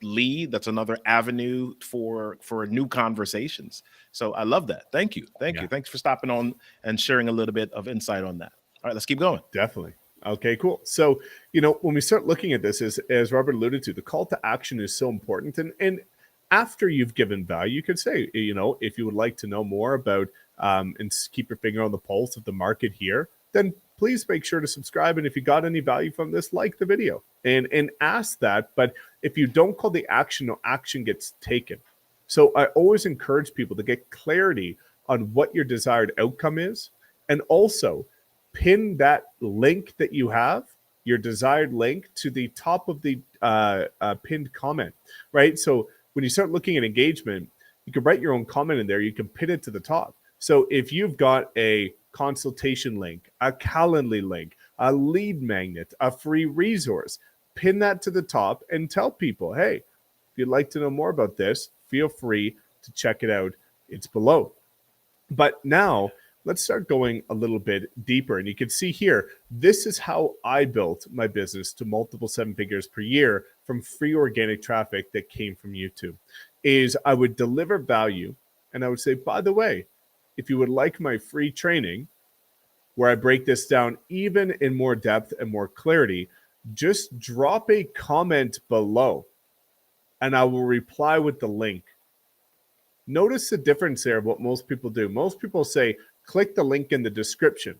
lead, that's another avenue for new conversations. So I love that. Thank you. Thanks for stopping on and sharing a little bit of insight on that. All right, let's keep going. Definitely. Okay, cool. So, you know, when we start looking at this, as Robert alluded to, the call to action is so important. And after you've given value, you could say, you know, if you would like to know more about and keep your finger on the pulse of the market here, then please make sure to subscribe. And if you got any value from this, like the video and ask that. But if you don't call the action, no action gets taken. So I always encourage people to get clarity on what your desired outcome is, and also pin that link that you have, your desired link, to the top of the pinned comment, right? So when you start looking at engagement, you can write your own comment in there. You can pin it to the top. So if you've got a consultation link, a Calendly link, a lead magnet, a free resource. Pin that to the top and tell people, hey, if you'd like to know more about this, feel free to check it out. It's below. But now let's start going a little bit deeper. And you can see here, this is how I built my business to multiple 7 figures per year from free organic traffic that came from YouTube. Is I would deliver value and I would say, by the way, if you would like my free training, where I break this down even in more depth and more clarity, just drop a comment below and I will reply with the link. Notice the difference there of what most people do. Most people say, click the link in the description.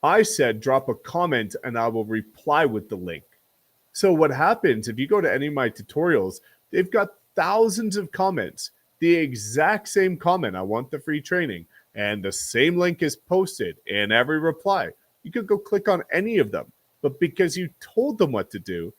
I said, drop a comment and I will reply with the link. So what happens if you go to any of my tutorials, they've got thousands of comments, the exact same comment, I want the free training, and the same link is posted in every reply. You could go click on any of them, but because you told them what to do,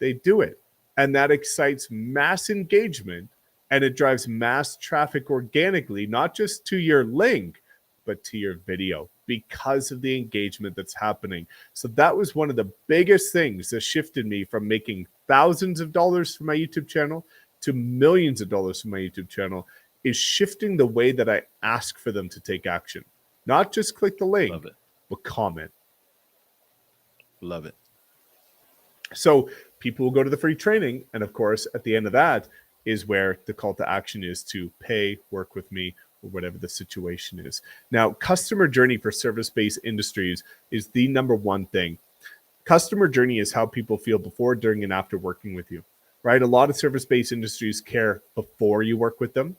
they do it. And that excites mass engagement and it drives mass traffic organically, not just to your link, but to your video because of the engagement that's happening. So that was one of the biggest things that shifted me from making thousands of dollars for my YouTube channel to millions of dollars for my YouTube channel, is shifting the way that I ask for them to take action. Not just click the link, but comment. Love it. So people will go to the free training. And of course, at the end of that is where the call to action is to pay, work with me, or whatever the situation is. Now, customer journey for service-based industries is the number one thing. Customer journey is how people feel before, during, and after working with you, right? A lot of service-based industries care before you work with them.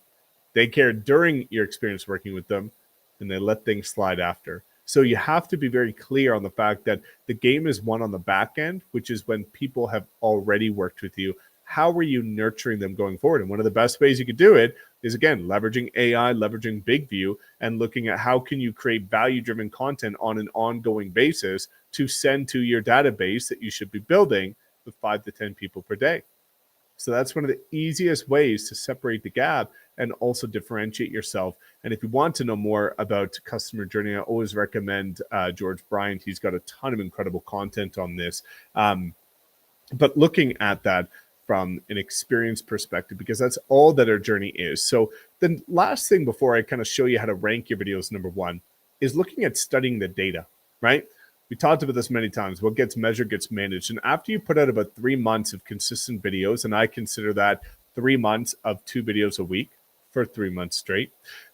They care during your experience working with them, and they let things slide after. So you have to be very clear on the fact that the game is won on the back end, which is when people have already worked with you. How are you nurturing them going forward? And one of the best ways you could do it is, again, leveraging AI, leveraging Big View, and looking at how can you create value-driven content on an ongoing basis to send to your database that you should be building with 5 to 10 people per day. So that's one of the easiest ways to separate the gap and also differentiate yourself. And if you want to know more about customer journey, I always recommend George Bryant. He's got a ton of incredible content on this. But looking at that from an experience perspective, because that's all that our journey is. So the last thing before I kind of show you how to rank your videos, number one, is looking at studying the data, right? We talked about this many times. What gets measured gets managed. And after you put out about 3 months of consistent videos, and I consider that 3 months of 2 videos a week for 3 months straight,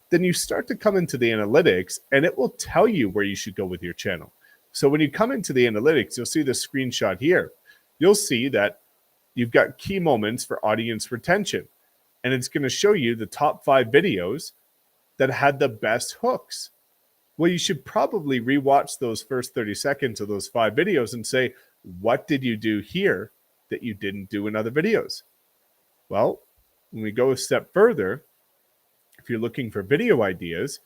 then you start to come into the analytics and it will tell you where you should go with your channel. So when you come into the analytics, you'll see the screenshot here. You'll see that you've got key moments for audience retention. And it's going to show you the top 5 videos that had the best hooks. Well, you should probably rewatch those first 30 seconds of those 5 videos and say, what did you do here that you didn't do in other videos? Well, when we go a step further, if you're looking for video ideas,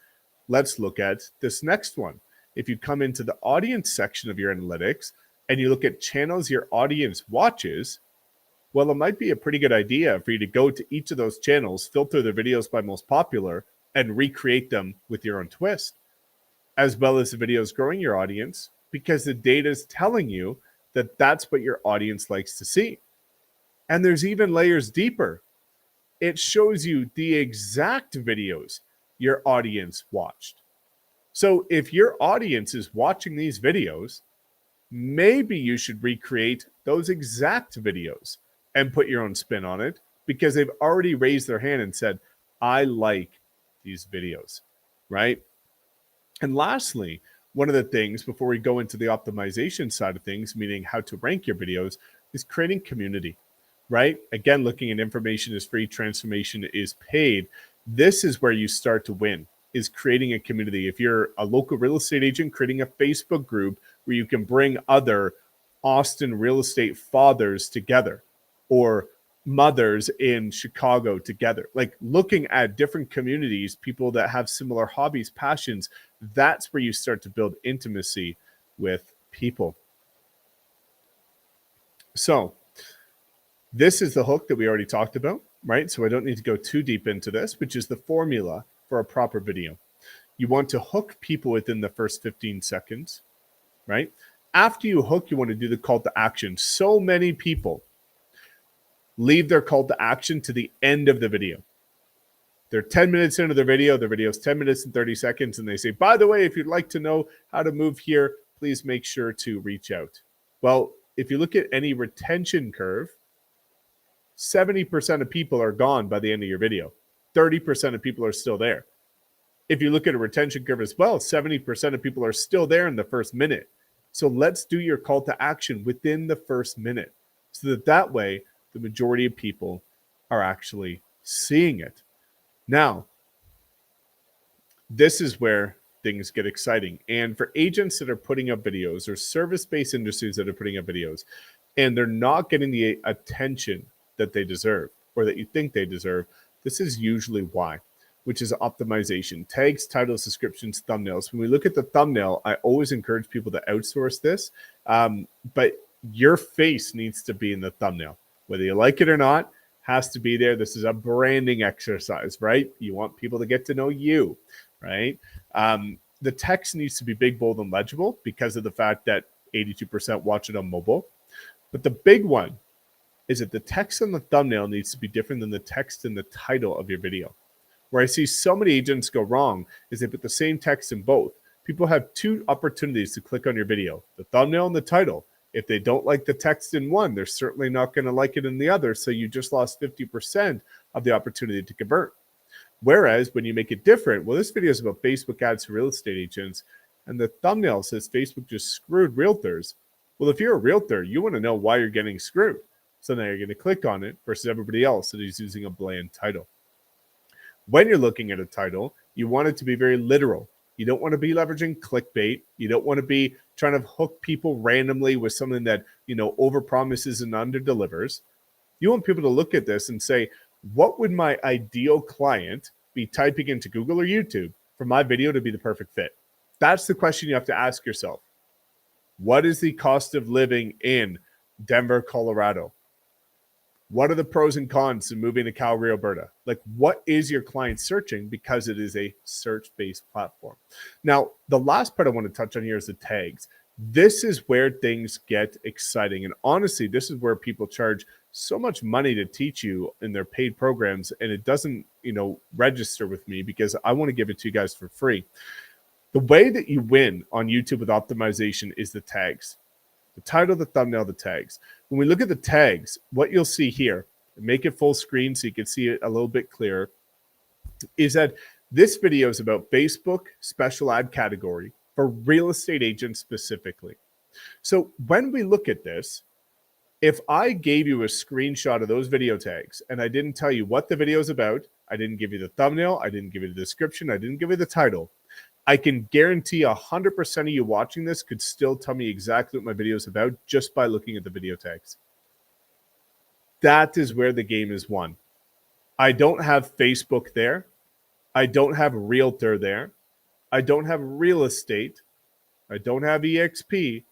let's look at this next one. If you come into the audience section of your analytics and you look at channels your audience watches, well, it might be a pretty good idea for you to go to each of those channels, filter their videos by most popular, and recreate them with your own twist, as well as the videos growing your audience, because the data is telling you that that's what your audience likes to see. And there's even layers deeper. It shows you the exact videos your audience watched. So if your audience is watching these videos, maybe you should recreate those exact videos and put your own spin on it, because they've already raised their hand and said, I like these videos, right? And lastly, one of the things before we go into the optimization side of things, meaning how to rank your videos, is creating community, right? Again, looking at information is free, transformation is paid. This is where you start to win, is creating a community. If you're a local real estate agent, creating a Facebook group where you can bring other Austin real estate fathers together, or mothers in Chicago together, like looking at different communities, people that have similar hobbies, passions. That's where you start to build intimacy with people. So this is the hook that we already talked about, right? So I don't need to go too deep into this, which is the formula for a proper video. You want to hook people within the first 15 seconds, right? After you hook, you want to do the call to action. So many people leave their call to action to the end of the video. They're 10 minutes into their video's 10 minutes and 30 seconds, and they say, by the way, if you'd like to know how to move here, please make sure to reach out. Well, if you look at any retention curve, 70% of people are gone by the end of your video. 30% of people are still there. If you look at a retention curve as well, 70% of people are still there in the first minute. So let's do your call to action within the first minute so that way the majority of people are actually seeing it. Now, this is where things get exciting. And for agents that are putting up videos or service-based industries that are putting up videos and they're not getting the attention that they deserve or that you think they deserve, this is usually why, which is optimization. Tags, titles, descriptions, thumbnails. When we look at the thumbnail, I always encourage people to outsource this, but your face needs to be in the thumbnail. Whether you like it or not, has to be there. This is a branding exercise, right? You want people to get to know you, right? The text needs to be big, bold, and legible because of the fact that 82% watch it on mobile. But the big one is that the text on the thumbnail needs to be different than the text in the title of your video. Where I see so many agents go wrong is they put the same text in both. People have two opportunities to click on your video, the thumbnail and the title. If they don't like the text in one, they're certainly not going to like it in the other. So you just lost 50% of the opportunity to convert. Whereas when you make it different, well, this video is about Facebook ads for real estate agents, and the thumbnail says Facebook just screwed realtors. Well, if you're a realtor, you want to know why you're getting screwed. So now you're going to click on it versus everybody else that is using a bland title. When you're looking at a title, you want it to be very literal. You don't want to be leveraging clickbait. You don't want to be trying to hook people randomly with something that, overpromises and underdelivers. You want people to look at this and say, what would my ideal client be typing into Google or YouTube for my video to be the perfect fit? That's the question you have to ask yourself. What is the cost of living in Denver, Colorado? What are the pros and cons to moving to Calgary, Alberta? Like, what is your client searching? Because it is a search-based platform. Now, the last part I want to touch on here is the tags. This is where things get exciting. And honestly, this is where people charge so much money to teach you in their paid programs. And it doesn't, register with me because I want to give it to you guys for free. The way that you win on YouTube with optimization is the tags. The title, the thumbnail, the tags. When we look at the tags, what you'll see here, make it full screen so you can see it a little bit clearer, is that this video is about Facebook special ad category for real estate agents specifically. So when we look at this, if I gave you a screenshot of those video tags and I didn't tell you what the video is about, I didn't give you the thumbnail, I didn't give you the description, I didn't give you the title, I can guarantee 100% of you watching this could still tell me exactly what my video is about just by looking at the video tags. That is where the game is won. I don't have Facebook there. I don't have realtor there. I don't have real estate. I don't have EXP.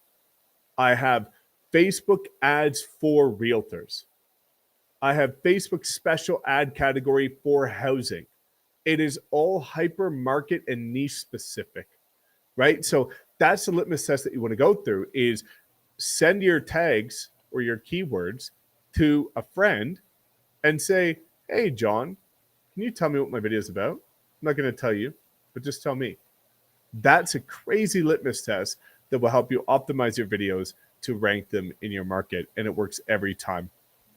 I have Facebook ads for realtors. I have Facebook special ad category for housing. It is all hyper market and niche specific, right? So that's the litmus test that you want to go through is send your tags or your keywords to a friend and say, hey, John, can you tell me what my video is about? I'm not going to tell you, but just tell me. That's a crazy litmus test that will help you optimize your videos to rank them in your market. And it works every time.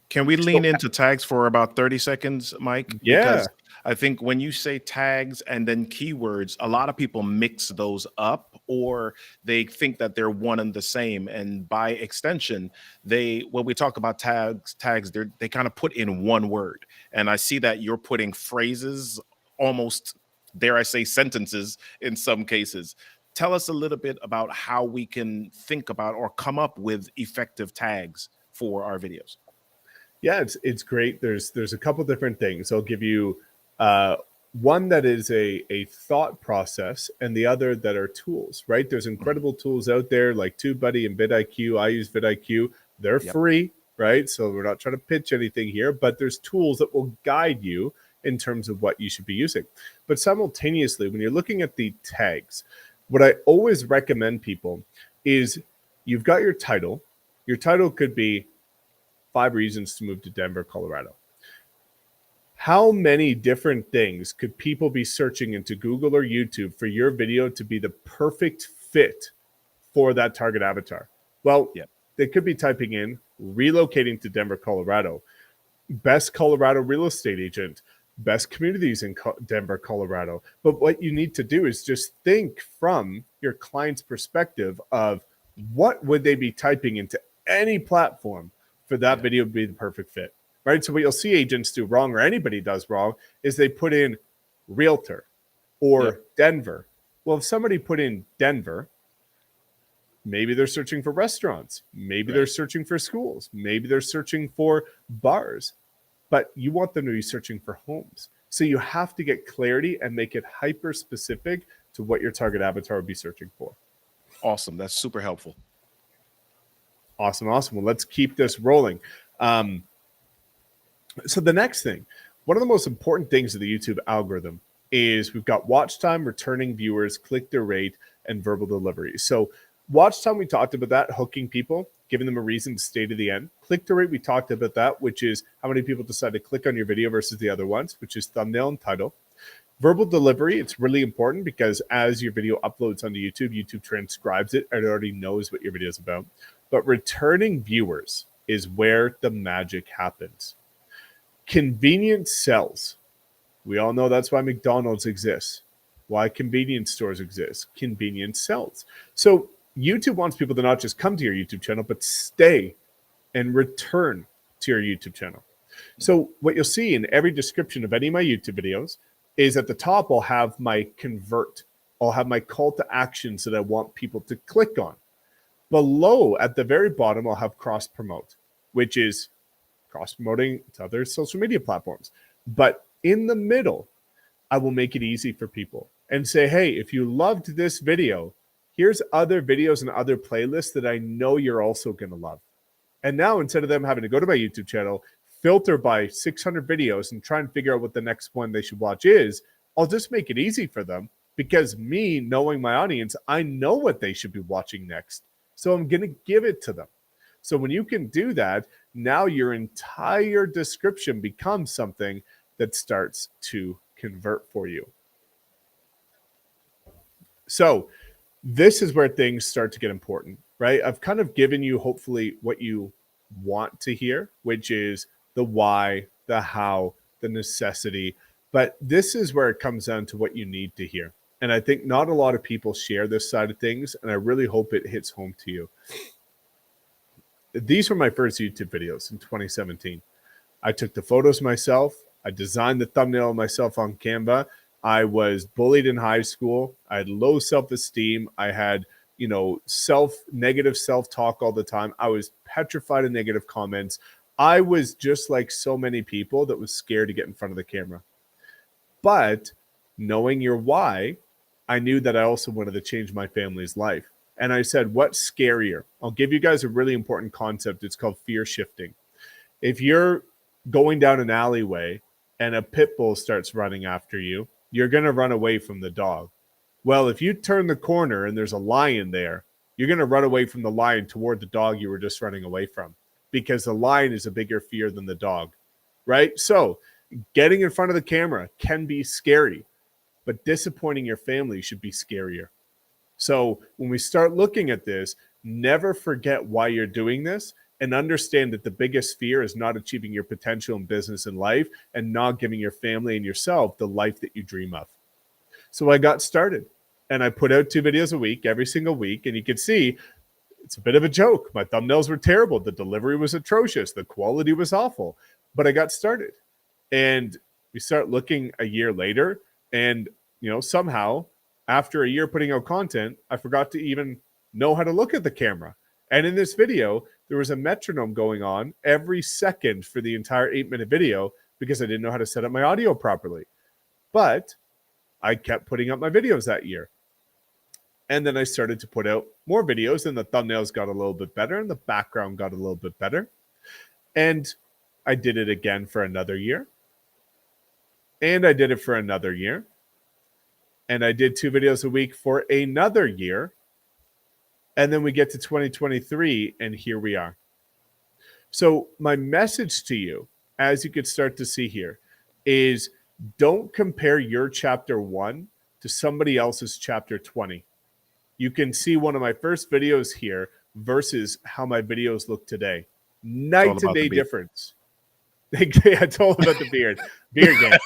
Can we lean into tags for about 30 seconds, Mike? Yeah. Because I think when you say tags and then keywords, a lot of people mix those up or they think that they're one and the same. And by extension, when we talk about tags, they kind of put in one word. And I see that you're putting phrases, almost, dare I say, sentences in some cases. Tell us a little bit about how we can think about or come up with effective tags for our videos. Yeah, it's great. There's a couple different things. I'll give you one that is a thought process and the other that are tools, right? There's incredible tools out there like TubeBuddy and vidIQ. I use vidIQ. They're free, right? So we're not trying to pitch anything here, but there's tools that will guide you in terms of what you should be using. But simultaneously, when you're looking at the tags, what I always recommend people is you've got your title. Your title could be 5 reasons to move to Denver, Colorado. How many different things could people be searching into Google or YouTube for your video to be the perfect fit for that target avatar? Well, they could be typing in relocating to Denver, Colorado, best Colorado real estate agent, best communities in Denver, Colorado. But what you need to do is just think from your client's perspective of what would they be typing into any platform for that video to be the perfect fit, right? So what you'll see agents do wrong, or anybody does wrong, is they put in realtor or Denver. Well, if somebody put in Denver, maybe they're searching for restaurants. Maybe they're searching for schools. Maybe they're searching for bars. But you want them to be searching for homes. So you have to get clarity and make it hyper specific to what your target avatar would be searching for. Awesome. That's super helpful. Awesome. Well, let's keep this rolling. So the next thing, one of the most important things of the YouTube algorithm is we've got watch time, returning viewers, click-through rate, and verbal delivery. So watch time, we talked about that, hooking people, giving them a reason to stay to the end. Click-through rate, we talked about that, which is how many people decide to click on your video versus the other ones, which is thumbnail and title. Verbal delivery, it's really important because as your video uploads onto YouTube, YouTube transcribes it and it already knows what your video is about. But returning viewers is where the magic happens. Convenience sells. We all know that's why McDonald's exists, why convenience stores exist. Convenience sells. So YouTube wants people to not just come to your YouTube channel, but stay and return to your YouTube channel. So what you'll see in every description of any of my YouTube videos is at the top, I'll have my convert. I'll have my call to actions that I want people to click on. Below, at the very bottom, I'll have cross promote, which is cross promoting to other social media platforms. But in the middle, I will make it easy for people and say, hey, if you loved this video, here's other videos and other playlists that I know you're also going to love. And now instead of them having to go to my YouTube channel, filter by 600 videos and try and figure out what the next one they should watch is, I'll just make it easy for them because me knowing my audience, I know what they should be watching next. So I'm going to give it to them. So when you can do that, now your entire description becomes something that starts to convert for you. So this is where things start to get important, right? I've kind of given you hopefully what you want to hear, which is the why, the how, the necessity. But this is where it comes down to what you need to hear. And I think not a lot of people share this side of things, and I really hope it hits home to you. These were my first YouTube videos in 2017. I took the photos myself. I designed the thumbnail myself on Canva. I was bullied in high school. I had low self-esteem. I had, negative self-talk all the time. I was petrified of negative comments. I was just like so many people that was scared to get in front of the camera. But knowing your why, I knew that I also wanted to change my family's life. And I said, what's scarier? I'll give you guys a really important concept. It's called fear shifting. If you're going down an alleyway and a pit bull starts running after you, you're going to run away from the dog. Well, if you turn the corner and there's a lion there, you're going to run away from the lion toward the dog you were just running away from, because the lion is a bigger fear than the dog, right? So getting in front of the camera can be scary, but disappointing your family should be scarier. So when we start looking at this, never forget why you're doing this and understand that the biggest fear is not achieving your potential in business and life and not giving your family and yourself the life that you dream of. So I got started and I put out 2 videos a week, every single week. And you can see it's a bit of a joke. My thumbnails were terrible. The delivery was atrocious. The quality was awful, but I got started. And we start looking a year later and, somehow after a year putting out content, I forgot to even know how to look at the camera. And in this video, there was a metronome going on every second for the entire 8-minute video because I didn't know how to set up my audio properly. But I kept putting up my videos that year. And then I started to put out more videos and the thumbnails got a little bit better and the background got a little bit better. And I did it again for another year. And I did it for another year. And I did 2 videos a week for another year. And then we get to 2023, and here we are. So my message to you, as you could start to see here, is don't compare your chapter 1 to somebody else's chapter 20. You can see one of my first videos here versus how my videos look today. Night and day difference. It's all about the beard. Beard game.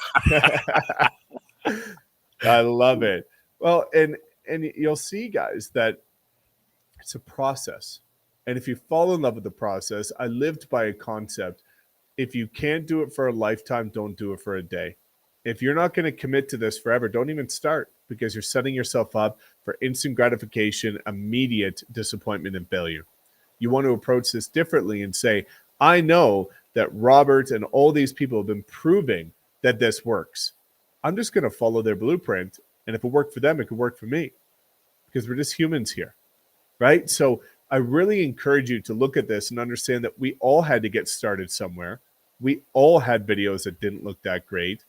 I love it. Well, and you'll see, guys, that it's a process. And if you fall in love with the process, I lived by a concept. If you can't do it for a lifetime, don't do it for a day. If you're not going to commit to this forever, don't even start, because you're setting yourself up for instant gratification, immediate disappointment, and failure. You want to approach this differently and say, I know that Robert and all these people have been proving that this works. I'm just going to follow their blueprint. And if it worked for them, it could work for me, because we're just humans here, right? So I really encourage you to look at this and understand that we all had to get started somewhere. We all had videos that didn't look that great.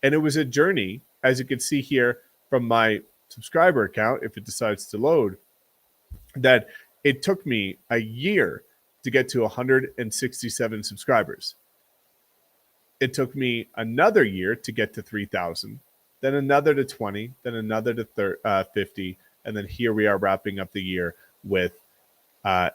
And it was a journey, as you can see here from my subscriber account, if it decides to load, that it took me a year to get to 167 subscribers. It took me another year to get to 3,000, then another to 20, then another to 50, and then here we are wrapping up the year with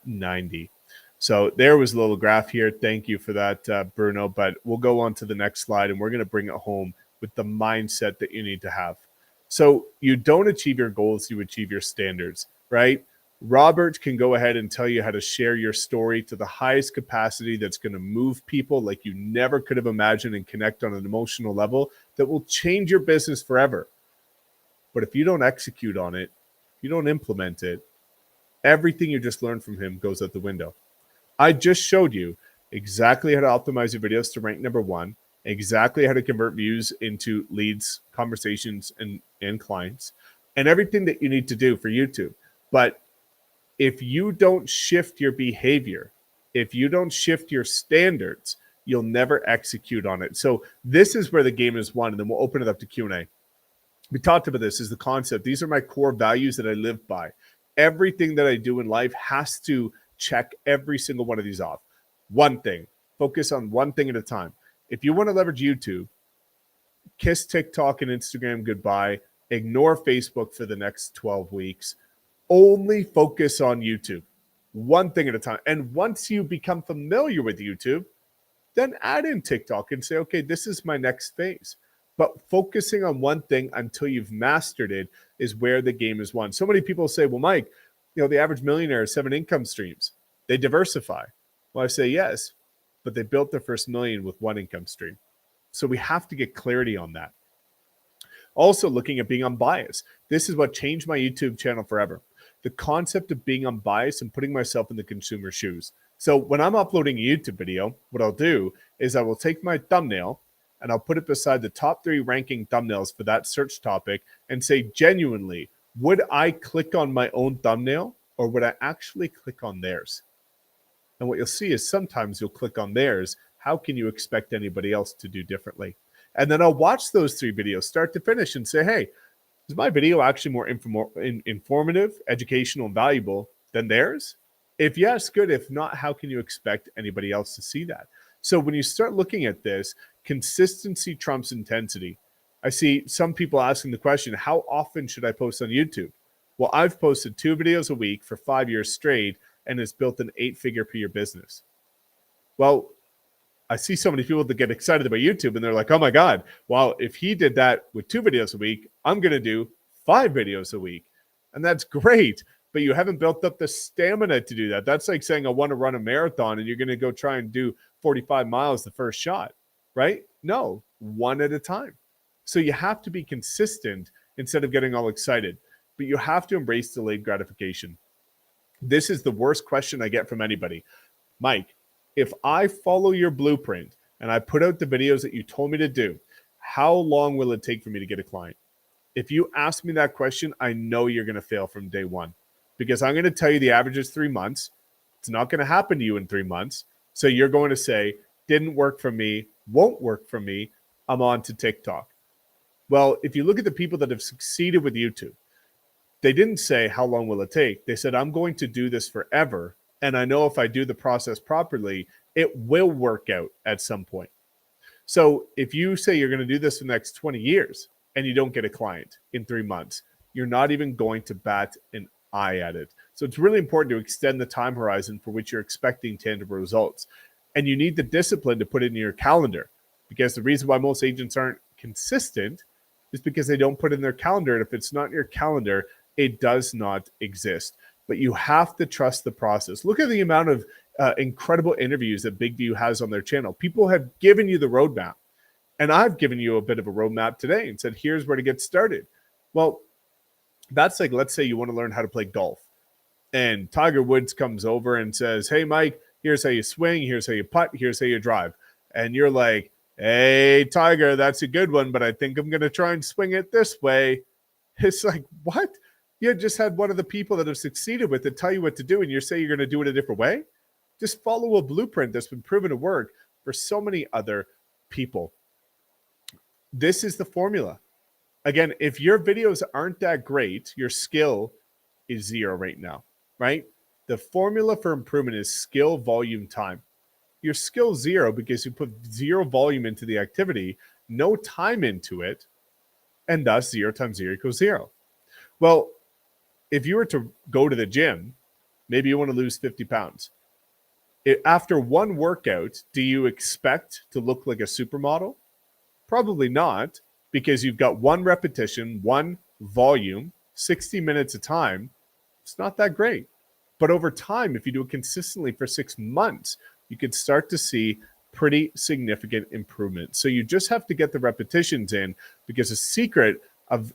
90. So there was a little graph here. Thank you for that, Bruno. But we'll go on to the next slide, and we're going to bring it home with the mindset that you need to have. So you don't achieve your goals, you achieve your standards, right? Robert can go ahead and tell you how to share your story to the highest capacity that's going to move people like you never could have imagined and connect on an emotional level that will change your business forever. But if you don't execute on it, if you don't implement it, everything you just learned from him goes out the window. I just showed you exactly how to optimize your videos to rank number 1, exactly how to convert views into leads, conversations, and clients, and everything that you need to do for YouTube. But if you don't shift your behavior, if you don't shift your standards, you'll never execute on it. So this is where the game is won, and then we'll open it up to Q&A. We talked about this, is the concept. These are my core values that I live by. Everything that I do in life has to check every single one of these off. One thing, focus on one thing at a time. If you want to leverage YouTube, kiss TikTok and Instagram goodbye. Ignore Facebook for the next 12 weeks. Only focus on YouTube, one thing at a time. And once you become familiar with YouTube, then add in TikTok and say, okay, this is my next phase. But focusing on one thing until you've mastered it is where the game is won. So many people say, well, Mike, the average millionaire has 7 income streams. They diversify. Well, I say yes, but they built their first million with 1 income stream. So we have to get clarity on that. Also, looking at being unbiased. This is what changed my YouTube channel forever. The concept of being unbiased and putting myself in the consumer's shoes. So when I'm uploading a YouTube video, what I'll do is I will take my thumbnail and I'll put it beside the top 3 ranking thumbnails for that search topic and say, genuinely, would I click on my own thumbnail or would I actually click on theirs? And what you'll see is sometimes you'll click on theirs. How can you expect anybody else to do differently? And then I'll watch those 3 videos start to finish and say, hey, is my video actually more informative, educational, and valuable than theirs? If yes, good. If not, how can you expect anybody else to see that? So when you start looking at this, consistency trumps intensity. I see some people asking the question, how often should I post on YouTube? Well, I've posted 2 videos a week for 5 years straight, and it's built an 8-figure per year business. Well, I see so many people that get excited about YouTube and they're like, oh my God, well, if he did that with 2 videos a week, I'm going to do 5 videos a week. And that's great, but you haven't built up the stamina to do that. That's like saying I want to run a marathon and you're going to go try and do 45 miles the first shot, right? No, one at a time. So you have to be consistent instead of getting all excited, but you have to embrace delayed gratification. This is the worst question I get from anybody. Mike, if I follow your blueprint and I put out the videos that you told me to do, how long will it take for me to get a client? If you ask me that question, I know you're going to fail from day one, because I'm going to tell you the average is 3 months. It's not going to happen to you in 3 months. So you're going to say, didn't work for me, won't work for me. I'm on to TikTok. Well, if you look at the people that have succeeded with YouTube, they didn't say, how long will it take? They said, I'm going to do this forever. And I know if I do the process properly, it will work out at some point. So if you say you're going to do this for the next 20 years and you don't get a client in 3 months, you're not even going to bat an eye at it. So it's really important to extend the time horizon for which you're expecting tangible results. And you need the discipline to put it in your calendar, because the reason why most agents aren't consistent is because they don't put it in their calendar. And if it's not in your calendar, it does not exist. But you have to trust the process. Look at the amount of incredible interviews that Big View has on their channel. People have given you the roadmap. And I've given you a bit of a roadmap today and said, here's where to get started. Well, that's like, let's say you want to learn how to play golf. And Tiger Woods comes over and says, hey, Mike, here's how you swing. Here's how you putt. Here's how you drive. And you're like, hey, Tiger, that's a good one, but I think I'm going to try and swing it this way. It's like, what? You just had one of the people that have succeeded with it tell you what to do, and you say you're going to do it a different way? Just follow a blueprint that's been proven to work for so many other people. This is the formula. Again, if your videos aren't that great, your skill is zero right now, right? The formula for improvement is skill, volume, time. Your skill zero because you put zero volume into the activity, no time into it, and thus 0 times 0 equals 0. Well, if you were to go to the gym, maybe you want to lose 50 pounds. After one workout, do you expect to look like a supermodel? Probably not, because you've got one repetition, one volume, 60 minutes of time. It's not that great. But over time, if you do it consistently for 6 months, you can start to see pretty significant improvement. So you just have to get the repetitions in, because the secret of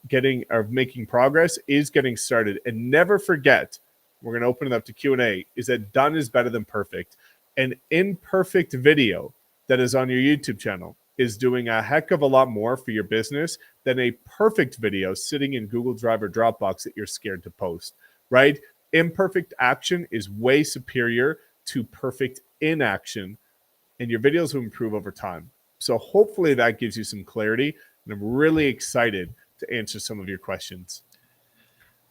making progress is getting started. And never forget, we're going to open it up to Q&A, is that done is better than perfect. An imperfect video that is on your YouTube channel is doing a heck of a lot more for your business than a perfect video sitting in Google Drive or Dropbox that you're scared to post, right? Imperfect action is way superior to perfect inaction, and your videos will improve over time. So hopefully that gives you some clarity, and I'm really excited to answer some of your questions.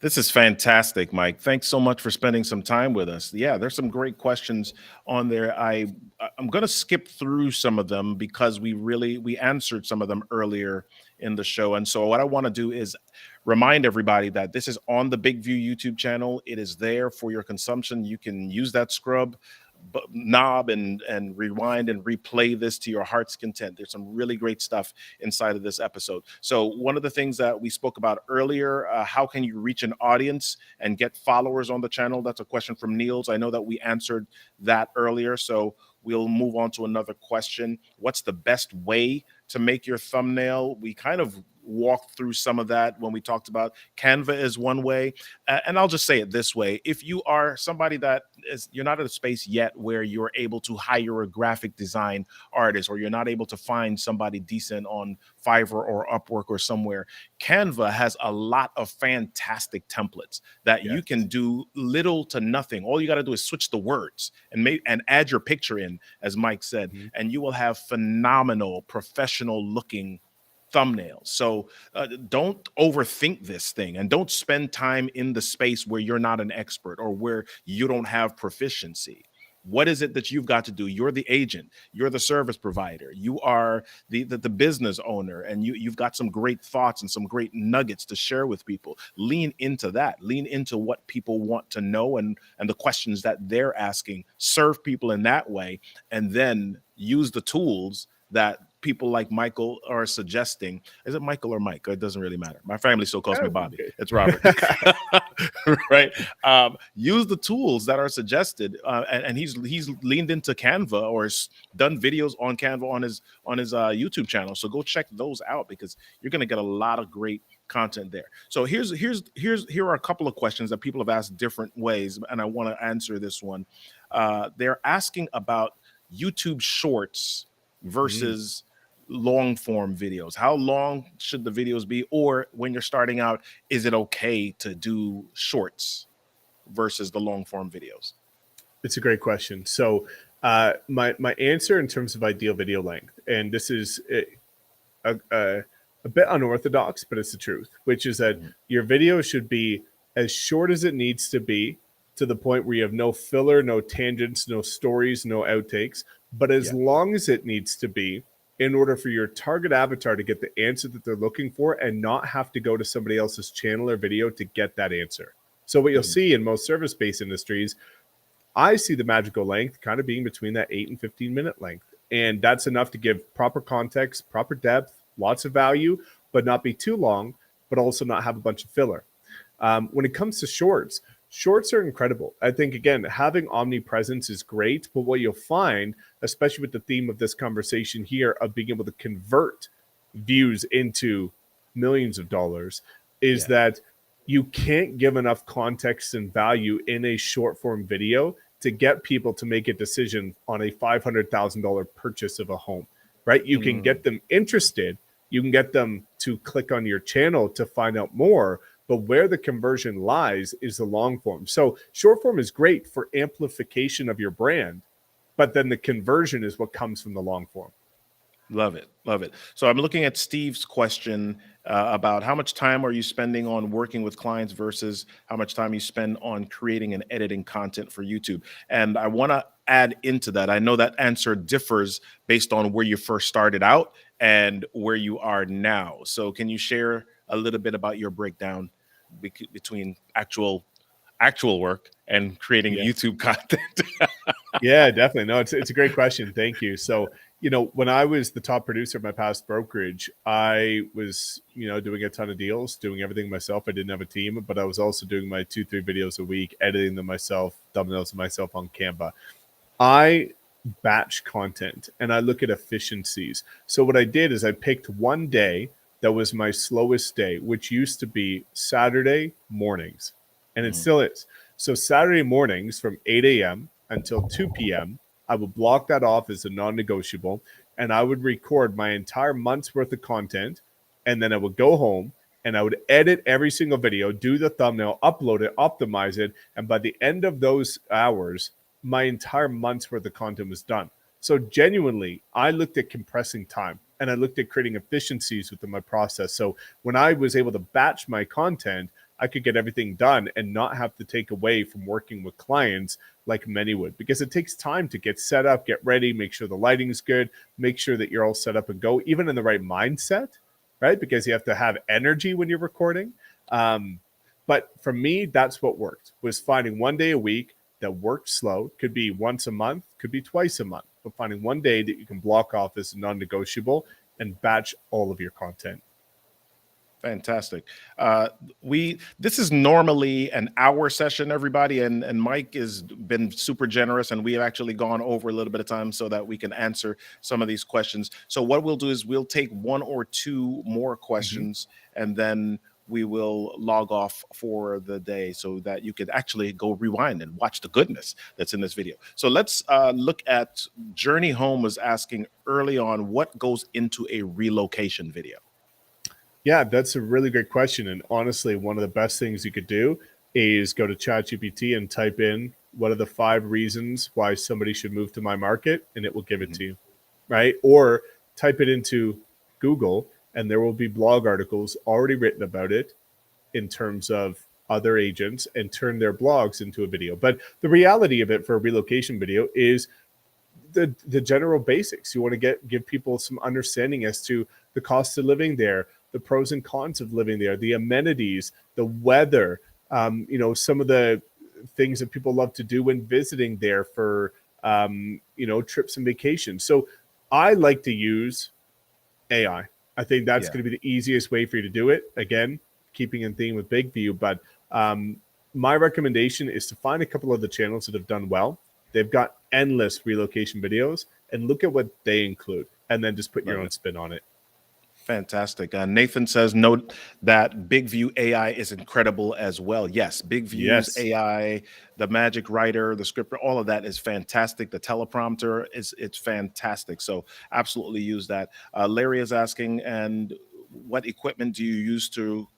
This is fantastic, Mike. Thanks so much for spending some time with us. Yeah, there's some great questions on there. I'm going to skip through some of them because we answered some of them earlier in the show. And so what I want to do is remind everybody that this is on the Big View YouTube channel. It is there for your consumption. You can use that scrub knob and rewind and replay this to your heart's content. There's some really great stuff inside of this episode. So one of the things that we spoke about earlier, how can you reach an audience and get followers on the channel? That's a question from Niels. I know that we answered that earlier, so we'll move on to another question. What's the best way to make your thumbnail? We kind of walked through some of that when we talked about Canva is one way. And I'll just say it this way. If you are somebody you're not at a space yet where you're able to hire a graphic design artist, or you're not able to find somebody decent on Fiverr or Upwork or somewhere, Canva has a lot of fantastic templates that you can do little to nothing. All you got to do is switch the words and add your picture in, as Mike said, and you will have phenomenal, professional looking thumbnails. So don't overthink this thing, and don't spend time in the space where you're not an expert or where you don't have proficiency. What is it that you've got to do? You're the agent, you're the service provider, you are the business owner, and you've got some great thoughts and some great nuggets to share with people. Lean into that. Lean into what people want to know and the questions that they're asking. Serve people in that way, and then use the tools that people like Michael are suggesting. Is it Michael or Mike? It doesn't really matter. My family still calls me Bobby. Okay. It's Robert. Right? Use the tools that are suggested, and he's leaned into Canva, or has done videos on Canva on his YouTube channel. So go check those out, because you're going to get a lot of great content there. So here are a couple of questions that people have asked different ways, and I want to answer this one. They're asking about YouTube Shorts versus long form videos. How long should the videos be? Or when you're starting out, is it okay to do shorts versus the long form videos? It's a great question. So my answer in terms of ideal video length, and this is a bit unorthodox, but it's the truth, which is that your video should be as short as it needs to be, to the point where you have no filler, no tangents, no stories, no outtakes, but as long as it needs to be, in order for your target avatar to get the answer that they're looking for and not have to go to somebody else's channel or video to get that answer. So what you'll see in most service-based industries, I see the magical length kind of being between that 8 and 15-minute length. And that's enough to give proper context, proper depth, lots of value, but not be too long, but also not have a bunch of filler. When it comes to shorts, shorts are incredible. I think, again, having omnipresence is great, but what you'll find, especially with the theme of this conversation here of being able to convert views into millions of dollars, is that you can't give enough context and value in a short form video to get people to make a decision on a $500,000 purchase of a home, right? You can get them interested. You can get them to click on your channel to find out more, but where the conversion lies is the long form. So short form is great for amplification of your brand, but then the conversion is what comes from the long form. Love it. Love it. So I'm looking at Steve's question about how much time are you spending on working with clients versus how much time you spend on creating and editing content for YouTube. And I want to add into that. I know that answer differs based on where you first started out and where you are now. So can you share a little bit about your breakdown between actual work and creating YouTube content? Yeah, definitely. No, it's a great question. Thank you. So, when I was the top producer of my past brokerage, I was, doing a ton of deals, doing everything myself. I didn't have a team, but I was also doing my 2-3 videos a week, editing them myself, thumbnails myself on Canva. I batch content and I look at efficiencies. So what I did is I picked one day that was my slowest day, which used to be Saturday mornings. And it still is. So Saturday mornings from 8 a.m. until 2 p.m., I would block that off as a non-negotiable, and I would record my entire month's worth of content, and then I would go home and I would edit every single video, do the thumbnail, upload it, optimize it, and by the end of those hours, my entire month's worth of content was done. So genuinely, I looked at compressing time and I looked at creating efficiencies within my process. So when I was able to batch my content, I could get everything done and not have to take away from working with clients like many would, because it takes time to get set up, get ready, make sure the lighting's good, make sure that you're all set up and go, even in the right mindset, right? Because you have to have energy when you're recording. But for me, that's what worked, was finding one day a week that worked slow. Could be once a month, could be twice a month, but finding one day that you can block off as non-negotiable and batch all of your content. Fantastic. This is normally an hour session, everybody, and Mike has been super generous, and we have actually gone over a little bit of time so that we can answer some of these questions. So what we'll do is we'll take one or two more questions, and then we will log off for the day so that you could actually go rewind and watch the goodness that's in this video. So let's look at Journey Home was asking early on, what goes into a relocation video? Yeah, that's a really great question. And honestly, one of the best things you could do is go to ChatGPT and type in, what are the 5 reasons why somebody should move to my market? And it will give it to you, right? Or type it into Google and there will be blog articles already written about it in terms of other agents, and turn their blogs into a video. But the reality of it for a relocation video is the general basics. You want to give people some understanding as to the cost of living there, the pros and cons of living there, the amenities, the weather, some of the things that people love to do when visiting there for, trips and vacations. So I like to use AI. I think that's going to be the easiest way for you to do it. Again, keeping in theme with Big View, but my recommendation is to find a couple of the channels that have done well. They've got endless relocation videos, and look at what they include, and then just put your own spin on it. Fantastic. Nathan says, note that Big View AI is incredible as well. Yes, Big View's AI, the Magic Writer, the scripter, all of that is fantastic. The teleprompter it's fantastic. So absolutely use that. Larry is asking, and what equipment do you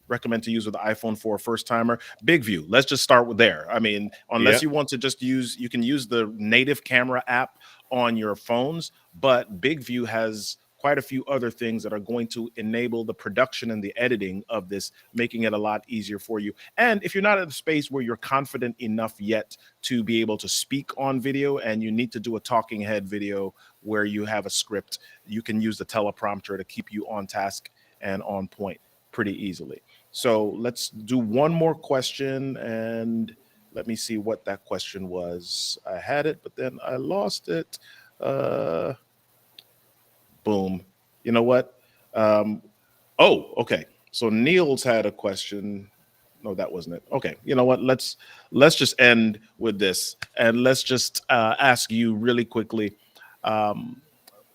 recommend to use with the iPhone for a first timer? Big View. Let's just start with there. I mean, unless you want to just you can use the native camera app on your phones, but Big View has quite a few other things that are going to enable the production and the editing of this, making it a lot easier for you. And if you're not at a space where you're confident enough yet to be able to speak on video and you need to do a talking head video where you have a script, you can use the teleprompter to keep you on task and on point pretty easily. So let's do one more question, and let me see what that question was. I had it, but then I lost it. Boom. You know what? Okay. So Niels had a question. No, that wasn't it. Okay. You know what? Let's just end with this, and let's just ask you really quickly.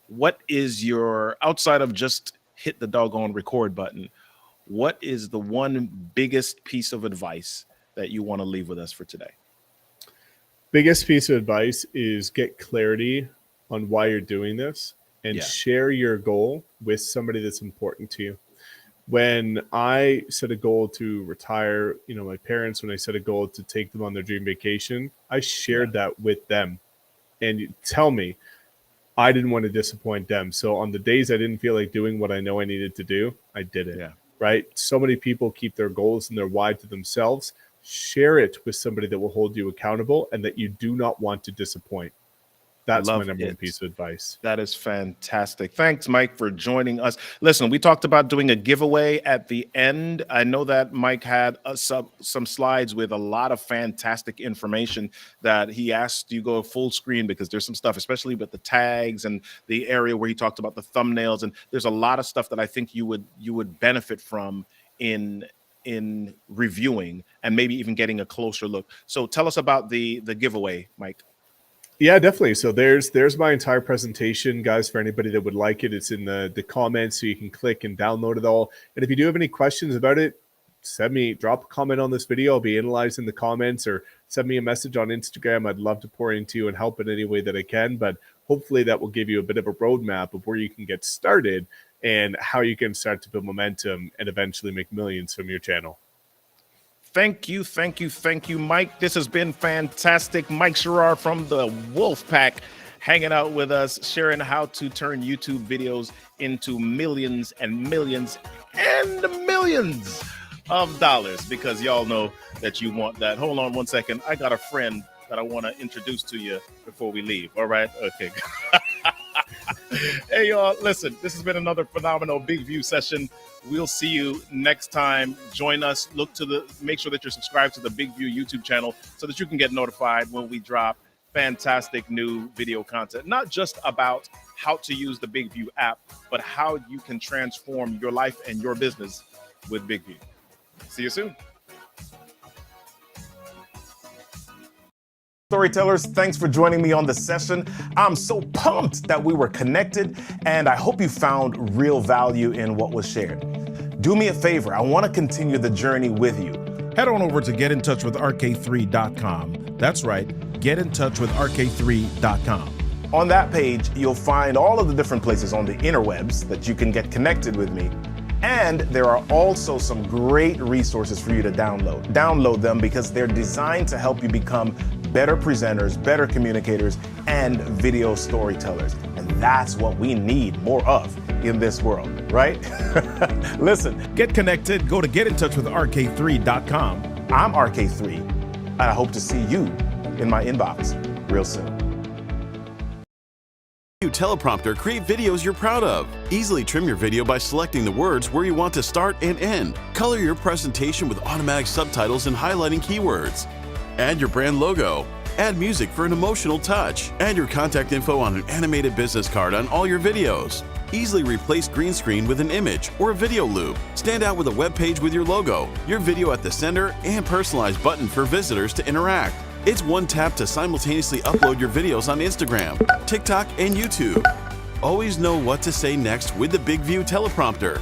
What is your, outside of just hit the doggone record button, what is the one biggest piece of advice that you want to leave with us for today? Biggest piece of advice is get clarity on why you're doing this, and share your goal with somebody that's important to you. When I set a goal to retire, my parents, when I set a goal to take them on their dream vacation, I shared that with them. And you tell me, I didn't want to disappoint them. So on the days I didn't feel like doing what I know I needed to do, I did it. Yeah. Right? So many people keep their goals and their why to themselves. Share it with somebody that will hold you accountable and that you do not want to disappoint. That's my number one piece of advice. That is fantastic. Thanks, Mike, for joining us. Listen, we talked about doing a giveaway at the end. I know that Mike had some slides with a lot of fantastic information that he asked you go full screen, because there's some stuff, especially with the tags and the area where he talked about the thumbnails. And there's a lot of stuff that I think you would benefit from in reviewing and maybe even getting a closer look. So tell us about the giveaway, Mike. Yeah, definitely. So there's my entire presentation, guys, for anybody that would like it. It's in the comments, so you can click and download it all. And if you do have any questions about it, drop a comment on this video. I'll be analyzing the comments, or send me a message on Instagram. I'd love to pour into you and help in any way that I can. But hopefully that will give you a bit of a roadmap of where you can get started and how you can start to build momentum and eventually make millions from your channel. Thank you, Mike. This has been fantastic. Mike Sherrard from the Wolf Pack, hanging out with us, sharing how to turn YouTube videos into millions and millions and millions of dollars, because y'all know that you want that. Hold on one second. I got a friend that I want to introduce to you before we leave. All right? Okay. Hey, y'all, listen, this has been another phenomenal Big View session. We'll see you next time. Join us. Make sure that you're subscribed to the Big View YouTube channel so that you can get notified when we drop fantastic new video content, not just about how to use the Big View app, but how you can transform your life and your business with Big View. See you soon. Storytellers, thanks for joining me on the session. I'm so pumped that we were connected, and I hope you found real value in what was shared. Do me a favor, I want to continue the journey with you. Head on over to getintouchwithrk3.com. That's right, getintouchwithrk3.com. On that page, you'll find all of the different places on the interwebs that you can get connected with me. And there are also some great resources for you to download. Download them because they're designed to help you become better presenters, better communicators, and video storytellers. And that's what we need more of in this world, right? Listen, get connected. Go to getintouchwithrk3.com. I'm RK3, and I hope to see you in my inbox real soon. Teleprompter, create videos you're proud of. Easily trim your video by selecting the words where you want to start and end. Color your presentation with automatic subtitles and highlighting keywords. Add your brand logo. Add music for an emotional touch. Add your contact info on an animated business card on all your videos. Easily replace green screen with an image or a video loop. Stand out with a web page with your logo, your video at the center, and personalized button for visitors to interact. It's one tap to simultaneously upload your videos on Instagram, TikTok, and YouTube. Always know what to say next with the Big View teleprompter.